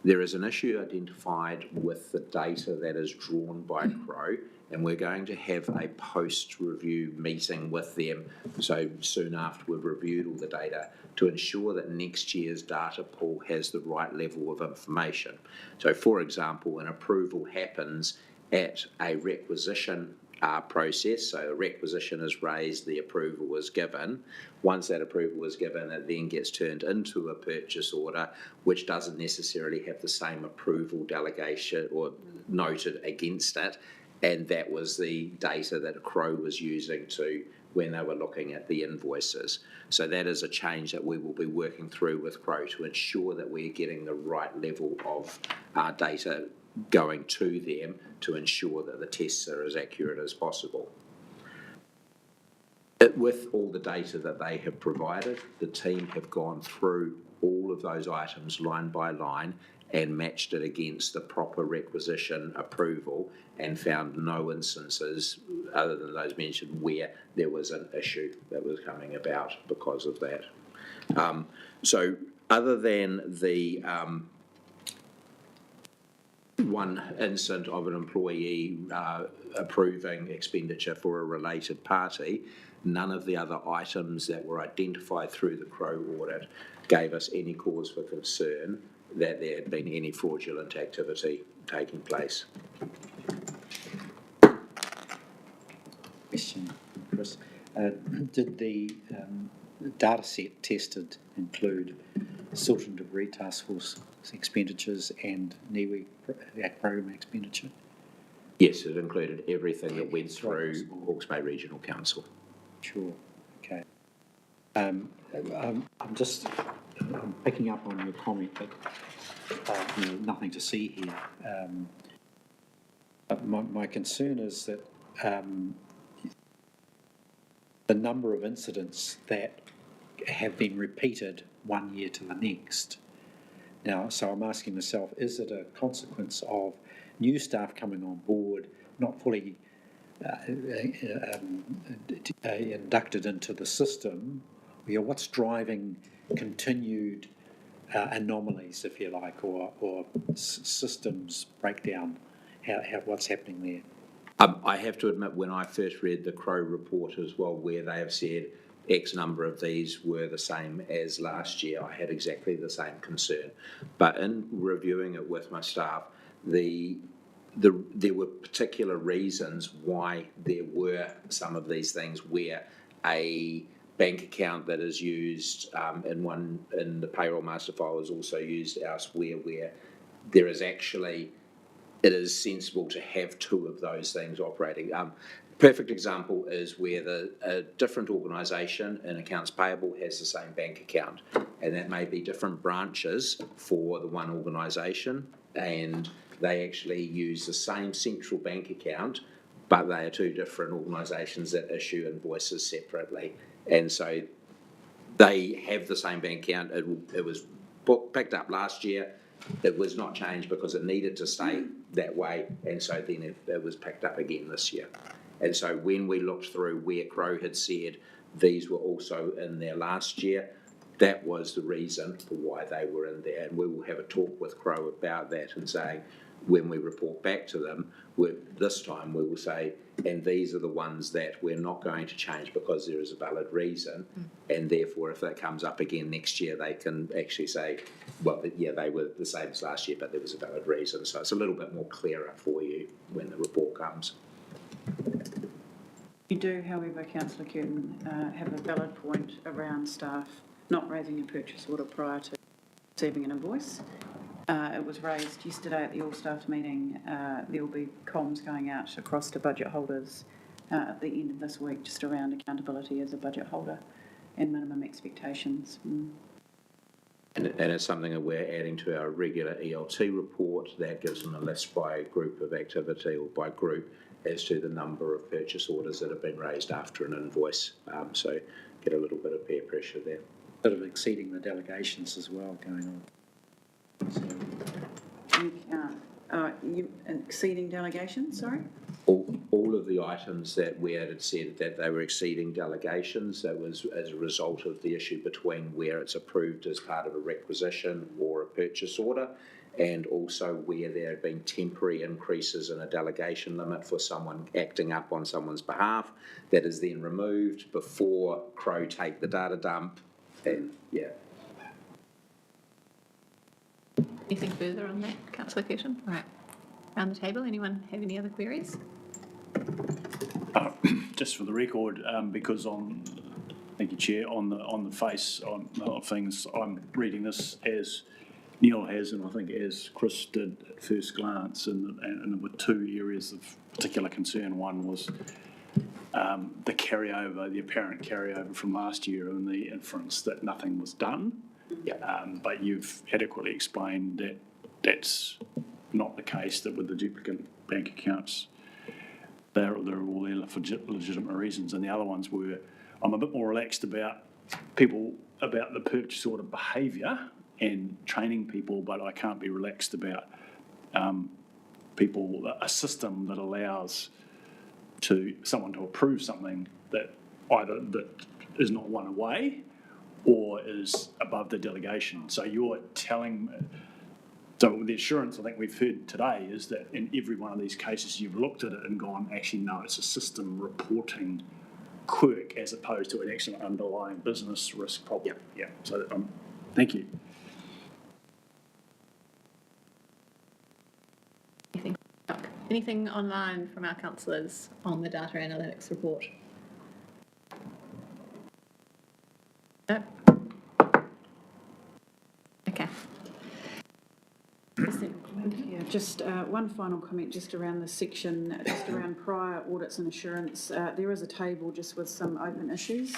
There is an issue identified with the data that is drawn by Crow, and we're going to have a post-review meeting with them, so soon after we've reviewed all the data, to ensure that next year's data pool has the right level of information. So, for example, an approval happens at a requisition process. So a requisition is raised, the approval is given. Once that approval is given, it then gets turned into a purchase order, which doesn't necessarily have the same approval delegation or noted against it. And that was the data that Crow was using when they were looking at the invoices. So that is a change that we will be working through with Crow to ensure that we're getting the right level of data going to them to ensure that the tests are as accurate as possible. With all the data that they have provided, the team have gone through all of those items line by line and matched it against the proper requisition approval and found no instances, other than those mentioned, where there was an issue that was coming about because of that. So other than the one incident of an employee approving expenditure for a related party, none of the other items that were identified through the Crow audit gave us any cause for concern that there had been any fraudulent activity taking place. Question, Chris. Did the data set tested include silt and debris task force expenditures and NIWI program expenditure? Yes, it included everything that went through Hawke's Bay Regional Council. Sure, okay. I'm picking up on your comment that nothing to see here. My concern is that the number of incidents that have been repeated one year to the next. Now, so I'm asking myself, is it a consequence of new staff coming on board, not fully inducted into the system? What's driving continued anomalies, if you like, or systems breakdown? What's happening there? I have to admit, when I first read the Crow report as well, where they have said X number of these were the same as last year, I had exactly the same concern. But in reviewing it with my staff, there were particular reasons why there were some of these things where a bank account that is used in the payroll master file is also used elsewhere, where there is actually, it is sensible to have two of those things operating. Perfect example is where a different organisation in accounts payable has the same bank account, and that may be different branches for the one organisation, and they actually use the same central bank account, but they are two different organisations that issue invoices separately. And so they have the same bank account. It was picked up last year. It was not changed because it needed to stay that way, and so then it was picked up again this year. And so when we looked through where Crow had said these were also in there last year, that was the reason for why they were in there. And we will have a talk with Crow about that and say, when we report back to them, this time we will say, and these are the ones that we're not going to change because there is a valid reason, and therefore if that comes up again next year, they can actually say, well, yeah, they were the same as last year, but there was a valid reason. So it's a little bit more clearer for you when the report comes. You do, however, Councillor Curtin, have a valid point around staff not raising a purchase order prior to receiving an invoice. It was raised yesterday at the all-staff meeting. There will be comms going out across to budget holders at the end of this week just around accountability as a budget holder and minimum expectations. And it's something that we're adding to our regular ELT report that gives them a list by group of activity or by group as to the number of purchase orders that have been raised after an invoice. So get a little bit of peer pressure there. Bit of exceeding the delegations as well going on. So, You exceeding delegations, sorry? All of the items that we had said that they were exceeding delegations, that was as a result of the issue between where it's approved as part of a requisition or a purchase order, and also where there have been temporary increases in a delegation limit for someone acting up on someone's behalf, that is then removed before Crow take the data dump. And yeah. Anything further on that, Councillor Curtin? All right. Around the table, anyone have any other queries? Just for the record, because thank you, Chair, on the face of things, I'm reading this as Neil has, and I think as Chris did at first glance, and there were two areas of particular concern. One was the carryover, the apparent carryover from last year, and the inference that nothing was done. But you've adequately explained that that's not the case, that with the duplicate bank accounts, they're all there for legitimate reasons. And the other ones were, I'm a bit more relaxed about the purchase order behaviour and training people, but I can't be relaxed about a system that allows someone to approve something that either that is not one away or is above the delegation. So you're telling me, so the assurance I think we've heard today is that in every one of these cases you've looked at it and gone, actually no, it's a system reporting quirk as opposed to an actual underlying business risk problem. Yeah. So thank you. Anything online from our councillors on the data analytics report? No? Okay. Yeah, just one final comment just around the section, just around prior audits and assurance. There is a table just with some open issues.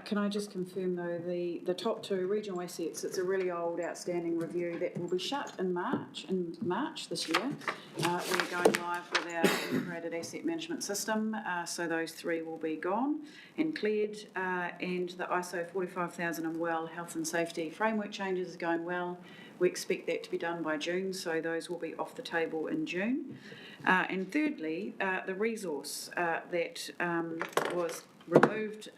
Can I just confirm though, the top two regional assets, it's a really old outstanding review that will be shut in March this year. We're going live with our integrated asset management system, so those three will be gone and cleared, and the ISO 45000 and well health and safety framework changes is going well. We expect that to be done by June, so those will be off the table in June. And thirdly, the resource that was removed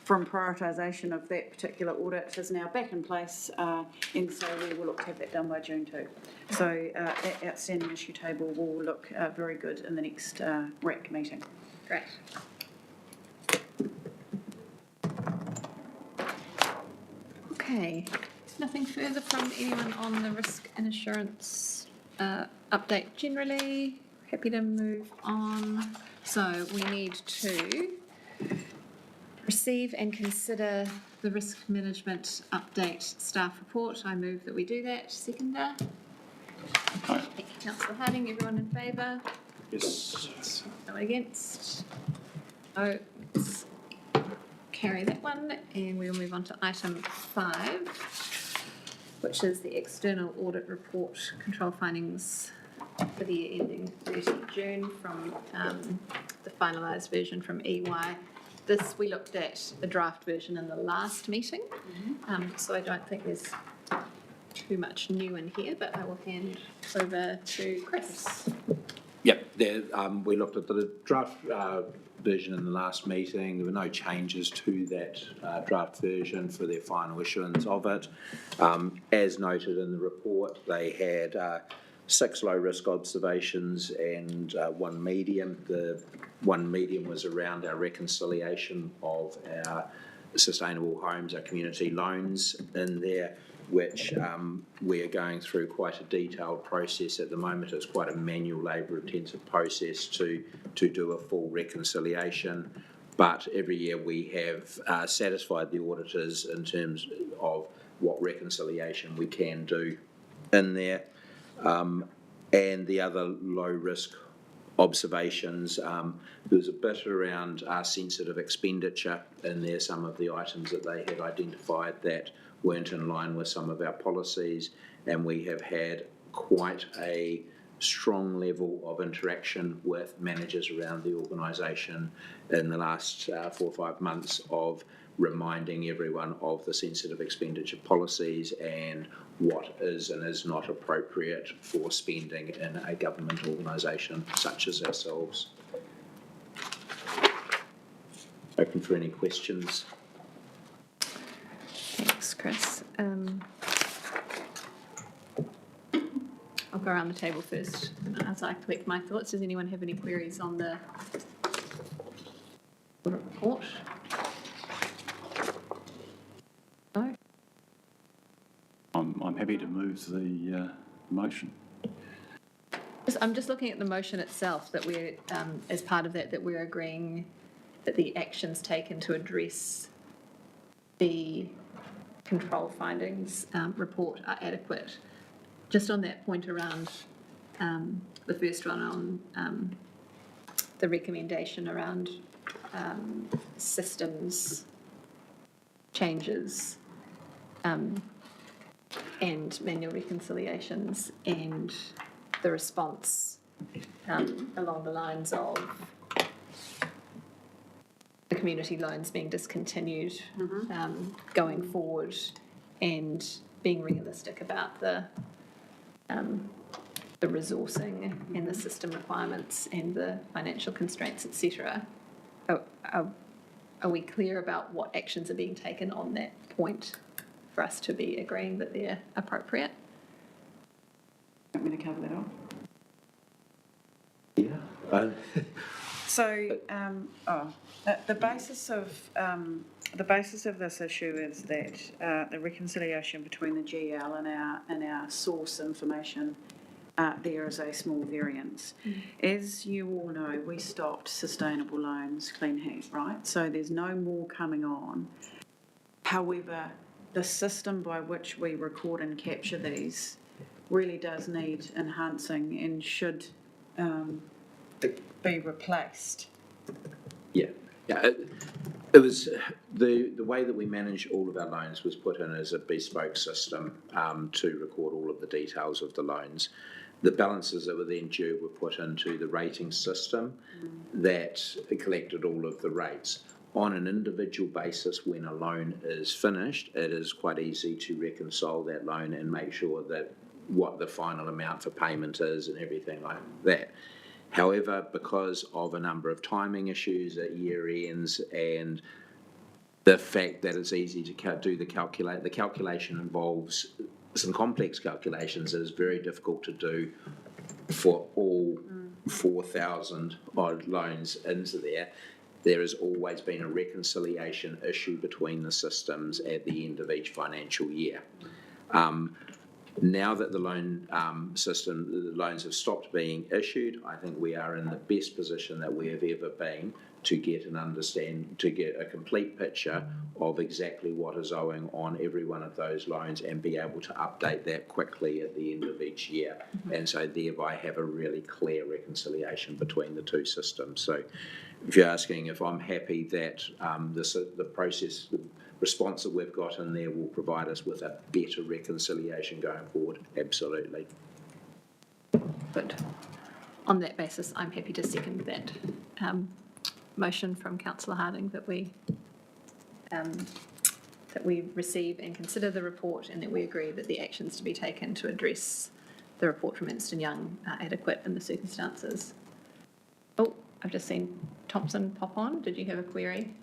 from prioritisation of that particular audit is now back in place, and so we will look to have that done by June too. So that outstanding issue table will look very good in the next REC meeting. Great. Okay. Nothing further from anyone on the risk and assurance update generally. Happy to move on. So we need to receive and consider the risk management update staff report. I move that we do that. Seconder. Thank you, Councillor Harding. Everyone in favour? Yes. No one against? No. Let's carry that one, and we'll move on to item 5. Which is the external audit report, control findings for the year ending 30 June from the finalised version from EY. This, we looked at a draft version in the last meeting, so I don't think there's too much new in here, but I will hand over to Chris. Yep, we looked at the draft version in the last meeting. There were no changes to that draft version for their final issuance of it. As noted in the report, they had 6 low-risk observations and 1 medium. The 1 medium was around our reconciliation of our sustainable homes, our community loans in there, which we are going through quite a detailed process at the moment. It's quite a manual, labour-intensive process to do a full reconciliation. But every year we have satisfied the auditors in terms of what reconciliation we can do in there. And the other low-risk observations, there was a bit around sensitive expenditure in there, some of the items that they had identified that weren't in line with some of our policies, and we have had quite a strong level of interaction with managers around the organisation in the last 4 or 5 months of reminding everyone of the sensitive expenditure policies and what is and is not appropriate for spending in a government organisation such as ourselves. Open for any questions. Thanks, Chris. I'll go around the table first as I collect my thoughts. Does anyone have any queries on the report? No? I'm happy to move the motion. I'm just looking at the motion itself, that we're, as part of that we're agreeing that the actions taken to address the control findings report are adequate. Just on that point around the first one on the recommendation around systems changes and manual reconciliations, and the response along the lines of the community loans being discontinued going forward, and being realistic about the resourcing and the system requirements and the financial constraints, etc. Are we clear about what actions are being taken on that point for us to be agreeing that they're appropriate? Want me to cover that off? Yeah. So, the basis of this issue is that the reconciliation between the GL and our source information, there is a small variance. As you all know, we stopped sustainable loans, clean heat, right? So there's no more coming on. However, the system by which we record and capture these really does need enhancing and should be replaced. Yeah. It was the way that we manage all of our loans was put in as a bespoke system to record all of the details of the loans. The balances that were then due were put into the rating system that collected all of the rates. On an individual basis, when a loan is finished, it is quite easy to reconcile that loan and make sure that what the final amount for payment is and everything like that. However, because of a number of timing issues at year ends and the fact that it's easy to do the calculation involves some complex calculations that is very difficult to do for all 4,000 odd loans into there. There has always been a reconciliation issue between the systems at the end of each financial year. Now that the loan the loans have stopped being issued, I think we are in the best position that we have ever been to get a complete picture of exactly what is owing on every one of those loans and be able to update that quickly at the end of each year. And so thereby have a really clear reconciliation between the two systems. So if you're asking if I'm happy that the process, the response that we've got in there will provide us with a better reconciliation going forward, absolutely. Good. On that basis, I'm happy to second that motion from councillor Harding that we receive and consider the report, and that we agree that the actions to be taken to address the report from Ernst & Young are adequate in the circumstances. Oh, I've just seen Thompson pop on. Did you have a query?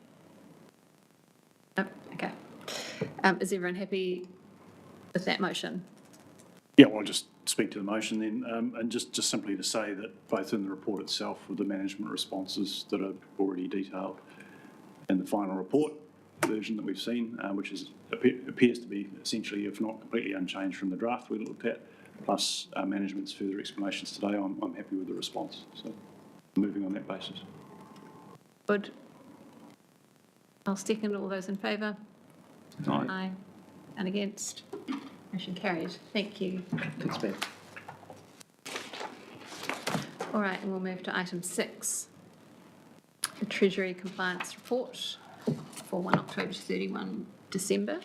No? Okay. Is everyone happy with that motion? Yeah, well, I'll just speak to the motion then, and just simply to say that both in the report itself with the management responses that are already detailed and the final report version that we've seen, which appears to be essentially, if not completely unchanged from the draft we looked at, plus management's further explanations today, I'm happy with the response. So moving on that basis. Good. I'll second. All those in favour? Aye. Aye. And against? Motion carried. Thank you. Thanks, ma'am. All right, and we'll move to item 6, the Treasury Compliance Report for 1 October to 31 December.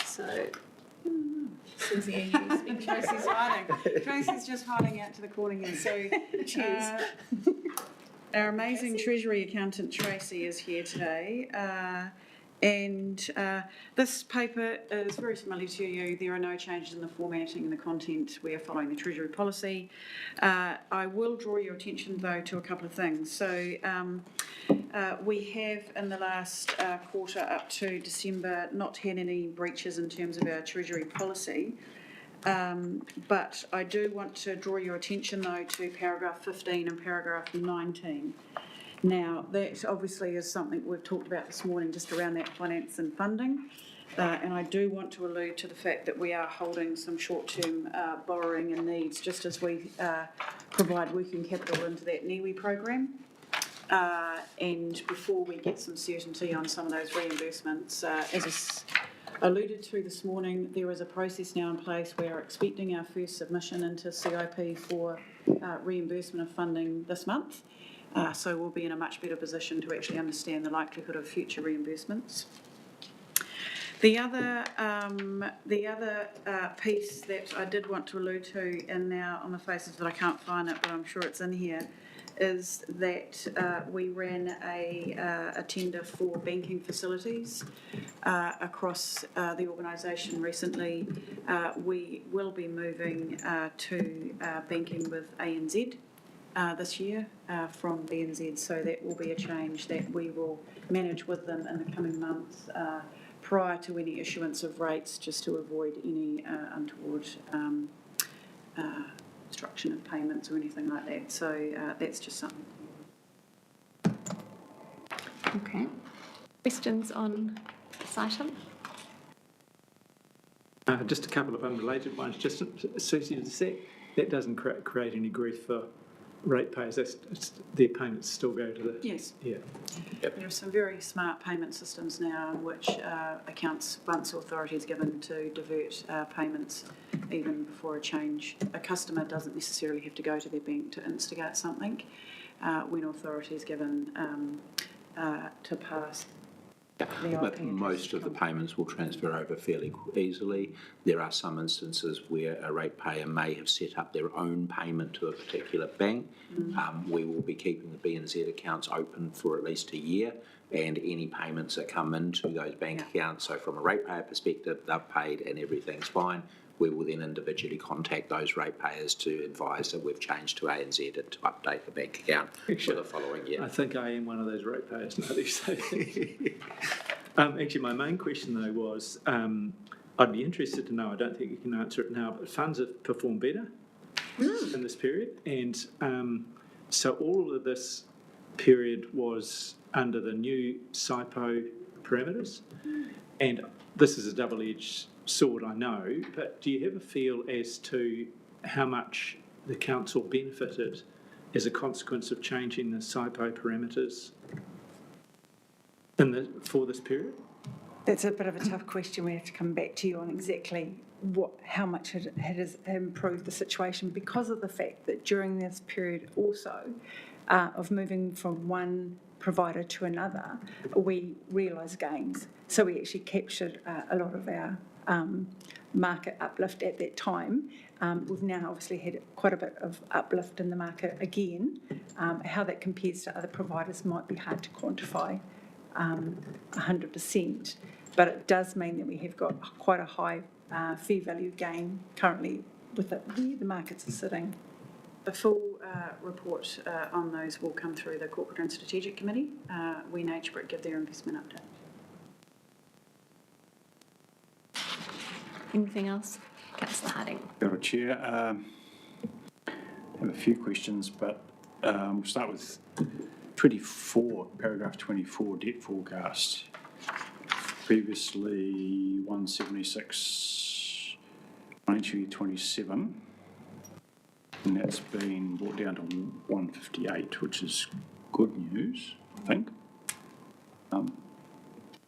So, Susie, are you speaking? Tracy's hiding. Tracy's just hiding out to the corner here. So, Cheers. Our amazing Treasury accountant Tracy is here today. And this paper is very familiar to you. There are no changes in the formatting and the content. We are following the Treasury policy. I will draw your attention, though, to a couple of things. So we have, in the last quarter up to December, not had any breaches in terms of our Treasury policy. But I do want to draw your attention, though, to paragraph 15 and paragraph 19. Now, that obviously is something we've talked about this morning, just around that finance and funding. And I do want to allude to the fact that we are holding some short-term borrowing and needs, just as we provide working capital into that NIWI program. And before we get some certainty on some of those reimbursements, as I alluded to this morning, there is a process now in place. We are expecting our first submission into CIP for reimbursement of funding this month. So we'll be in a much better position to actually understand the likelihood of future reimbursements. The other piece that I did want to allude to, and now on the faces that I can't find it, but I'm sure it's in here, is that we ran a tender for banking facilities across the organisation recently. We will be moving to banking with ANZ this year from BNZ, so that will be a change that we will manage with them in the coming months prior to any issuance of rates, just to avoid any untoward obstruction of payments or anything like that. So that's just something. Okay. Questions on this item? Just a couple of unrelated ones. Just Susie, that doesn't create any grief for ratepayers? Their payments still go to the... Yes. Yeah. Yep. There are some very smart payment systems now which accounts once authority is given to divert payments even before a change. A customer doesn't necessarily have to go to their bank to instigate something when authority is given to pass. But most of the payments will transfer over fairly easily. There are some instances where a ratepayer may have set up their own payment to a particular bank. We will be keeping the BNZ accounts open for at least a year, and any payments that come into those bank accounts, so from a ratepayer perspective, they've paid and everything's fine. We will then individually contact those ratepayers to advise that we've changed to ANZ and to update the bank account for the following year. I think I am one of those ratepayers now that you say that. Actually, my main question, though, was I'd be interested to know, I don't think you can answer it now, but funds have performed better in this period. And so all of this period was under the new SIPO parameters. And this is a double-edged sword, I know, but do you have a feel as to how much the council benefited as a consequence of changing the SIPO parameters for this period? That's a bit of a tough question. We have to come back to you on exactly how much it has improved the situation, because of the fact that during this period also of moving from one provider to another, we realised gains. So we actually captured a lot of our market uplift at that time. We've now obviously had quite a bit of uplift in the market again. How that compares to other providers might be hard to quantify 100%, but it does mean that we have got quite a high fair value gain currently with it, where the markets are sitting. The full report on those will come through the Corporate and Strategic Committee when HBRIC give their investment update. Anything else? Councillor Harding. Chair. I have a few questions, but we'll start with 24, paragraph 24, debt forecast. Previously 176, financial year 27, and that's been brought down to 158, which is good news, I think.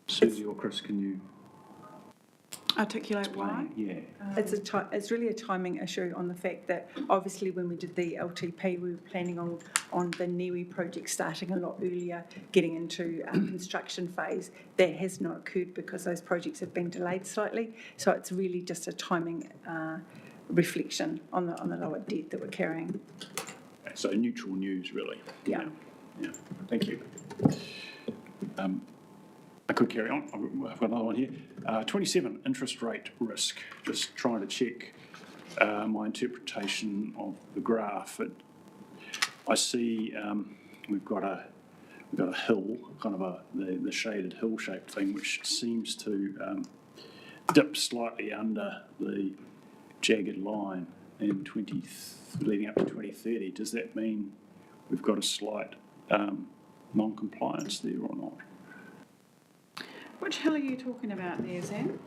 Susie or Chris, can you Articulate why? Yeah. It's really a timing issue on the fact that obviously when we did the LTP, we were planning on the NIWI project starting a lot earlier, getting into construction phase. That has not occurred because those projects have been delayed slightly. So it's really just a timing reflection on the lower debt that we're carrying. So neutral news, really. Yeah. Yeah. Thank you. I could carry on. I've got another one here. 27, interest rate risk. Just trying to check my interpretation of the graph. I see we've got a hill, kind of the shaded hill-shaped thing, which seems to dip slightly under the jagged line in leading up to 2030. Does that mean we've got a slight non-compliance there or not? Which hill are you talking about there, Zan?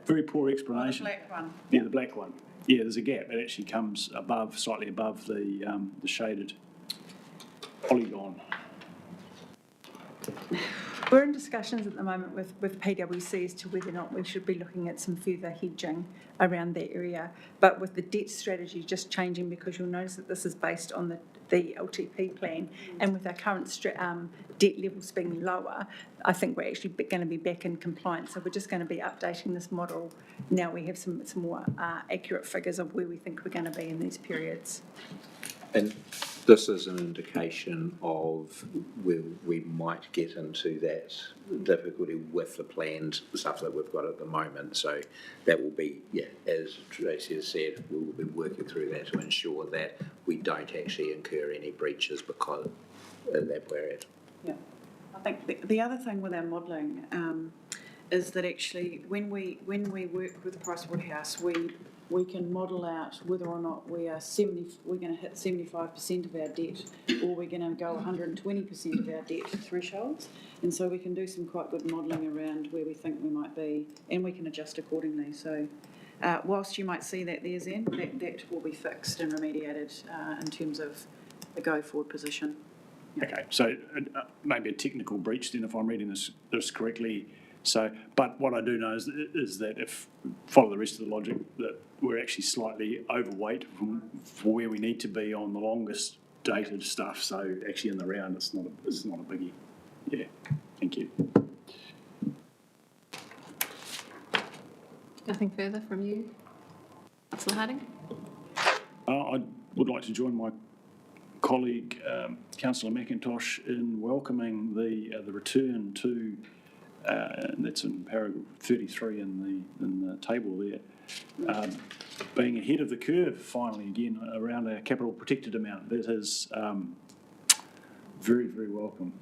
Very poor explanation. The black one. Yeah, the black one. Yeah, there's a gap. It actually comes slightly above the shaded polygon. We're in discussions at the moment with PwC as to whether or not we should be looking at some further hedging around that area. But with the debt strategy just changing, because you'll notice that this is based on the LTP plan, and with our current debt levels being lower, I think we're actually going to be back in compliance. So we're just going to be updating this model. Now we have some more accurate figures of where we think we're going to be in these periods. And this is an indication of where we might get into that difficulty with the planned stuff that we've got at the moment. So that will be, as Tracy has said, we will be working through that to ensure that we don't actually incur any breaches because of that we're at. Yeah, I think the other thing with our modelling is that actually when we work with Pricewaterhouse, we can model out whether or not we're going to hit 75% of our debt, or we're going to go 120% of our debt thresholds, and so we can do some quite good modelling around where we think we might be, and we can adjust accordingly. So whilst you might see that there, Zen, that will be fixed and remediated in terms of the go-forward position. Okay, so maybe a technical breach then, if I'm reading this correctly. So, but what I do know is that if follow the rest of the logic, that we're actually slightly overweight for where we need to be on the longest dated stuff. So actually in the round, it's not a biggie. Yeah, thank you. Nothing further from you, Councillor Harding? I would like to join my colleague, Councillor McIntosh, in welcoming the return to. And that's in paragraph 33 in the table there. Being ahead of the curve, finally, again, around our capital protected amount. That is very, very welcome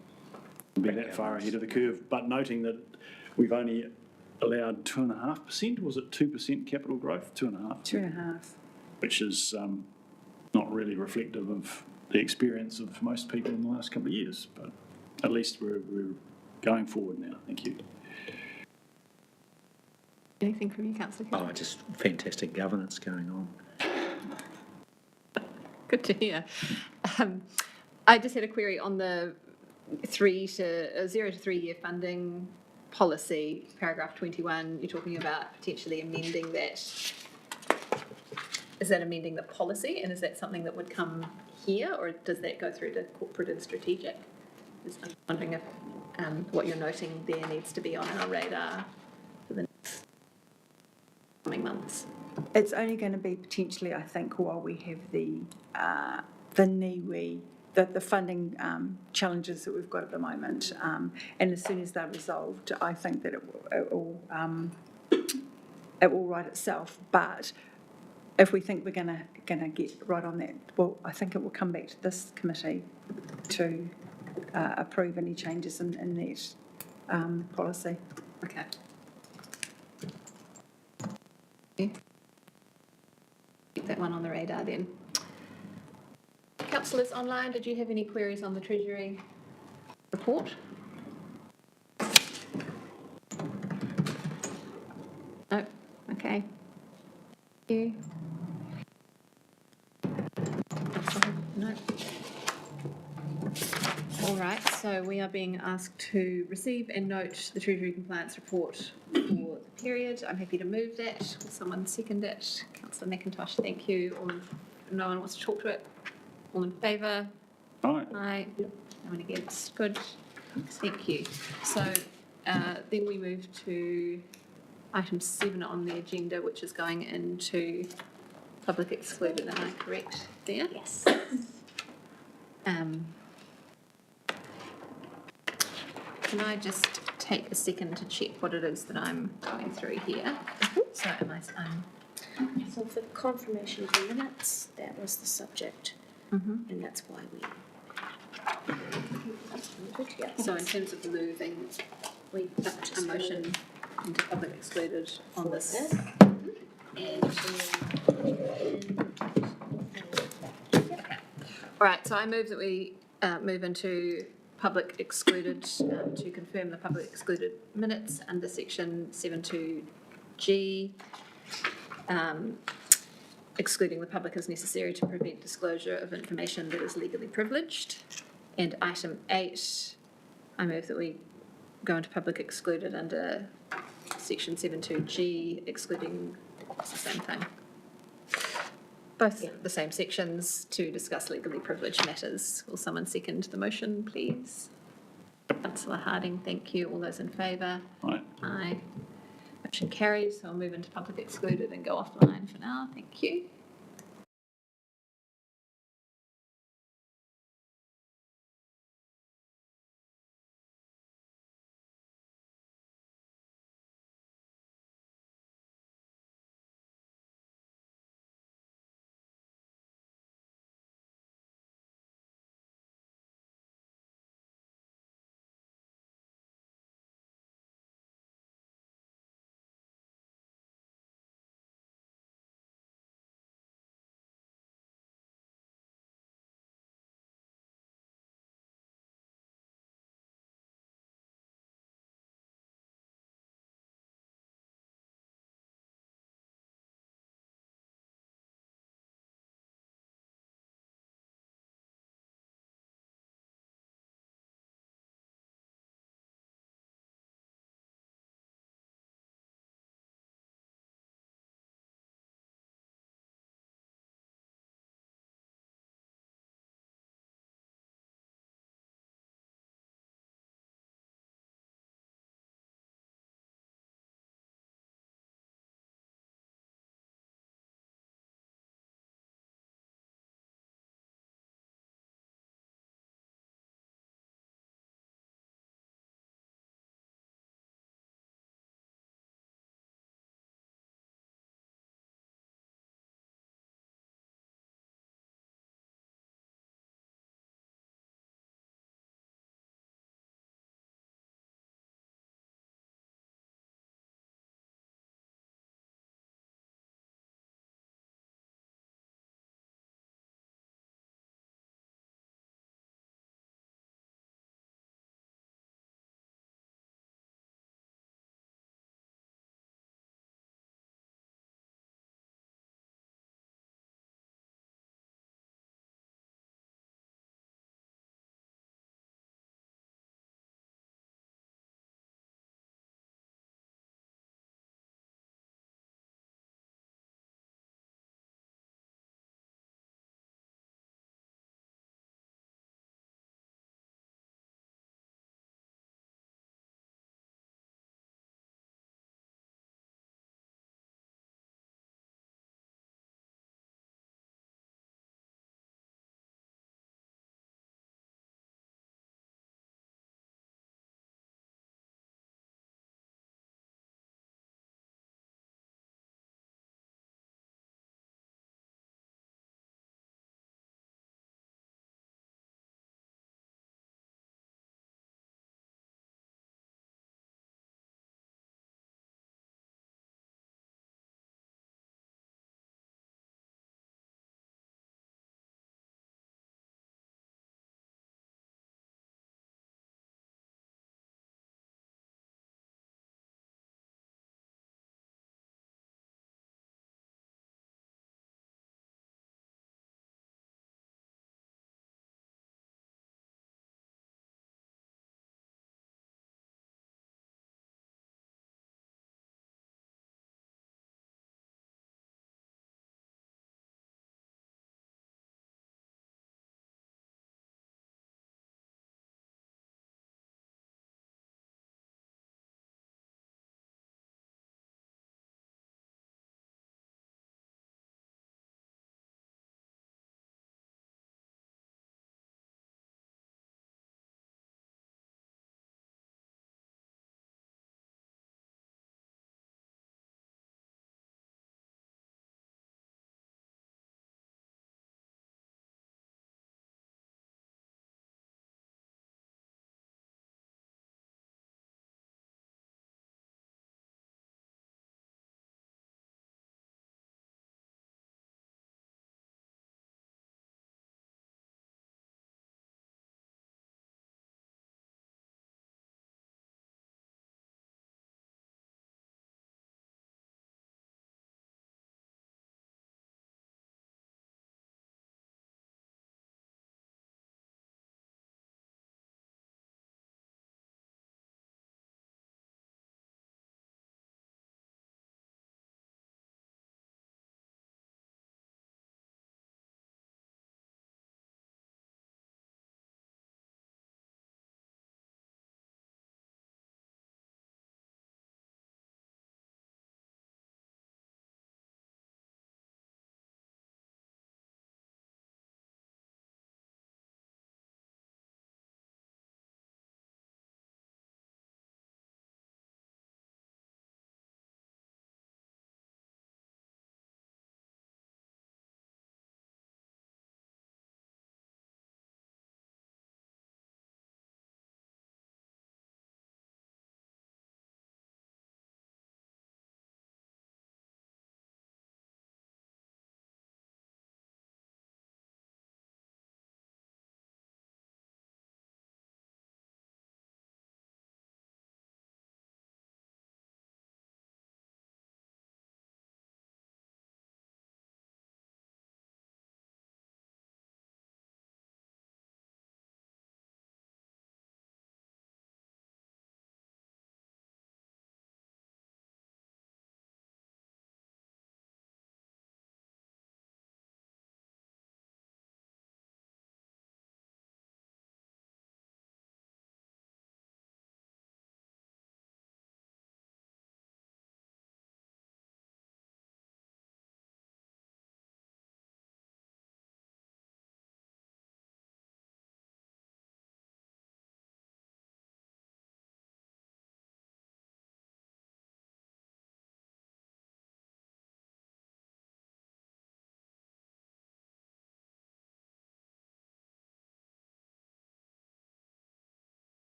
to be that far ahead of the curve, but noting that we've only allowed 2.5%, was it 2% capital growth? 2.5%. 2.5%. Which is not really reflective of the experience of most people in the last couple of years, but at least we're going forward now. Thank you. Anything from you, Councillor Keller? Oh, just fantastic governance going on. Good to hear. I just had a query on the 0 to 3 year funding policy, paragraph 21, you're talking about potentially amending that. Is that amending the policy, and is that something that would come here, or does that go through to corporate and strategic? I'm wondering if what you're noting there needs to be on our radar for the next coming months. It's only going to be potentially, I think, while we have the NIWI, the funding challenges that we've got at the moment. And as soon as they're resolved, I think that it will right itself. But if we think we're going to get right on that, well, I think it will come back to this committee to approve any changes in that policy. Okay. Keep that one on the radar then. Councillors online, did you have any queries on the Treasury report? No? Okay. Thank you. No. All right, so we are being asked to receive and note the Treasury compliance report for the period. I'm happy to move that. Will someone second it? Councillor McIntosh, thank you. No one wants to talk to it? All in favour? Aye. Aye. No one against. Good. Thank you. So then we move to item 7 on the agenda, which is going into public excluded. Am I correct there? Yes. Can I just take a second to check what it is that I'm going through here? So am I? So for confirmation of the minutes, that was the subject, and that's why we. Yeah. So in terms of moving, we put a motion into public excluded on this. All right, so I move that we move into public excluded to confirm the public excluded minutes under section 72G, excluding the public as necessary to prevent disclosure of information that is legally privileged. And item 8, I move that we go into public excluded under section 72G, excluding, it's the same thing. Both the same sections to discuss legally privileged matters. Will someone second the motion, please? Councillor Harding, thank you. All those in favour? Aye. Aye. Motion carries, so I'll move into public excluded and go offline for now. Thank you.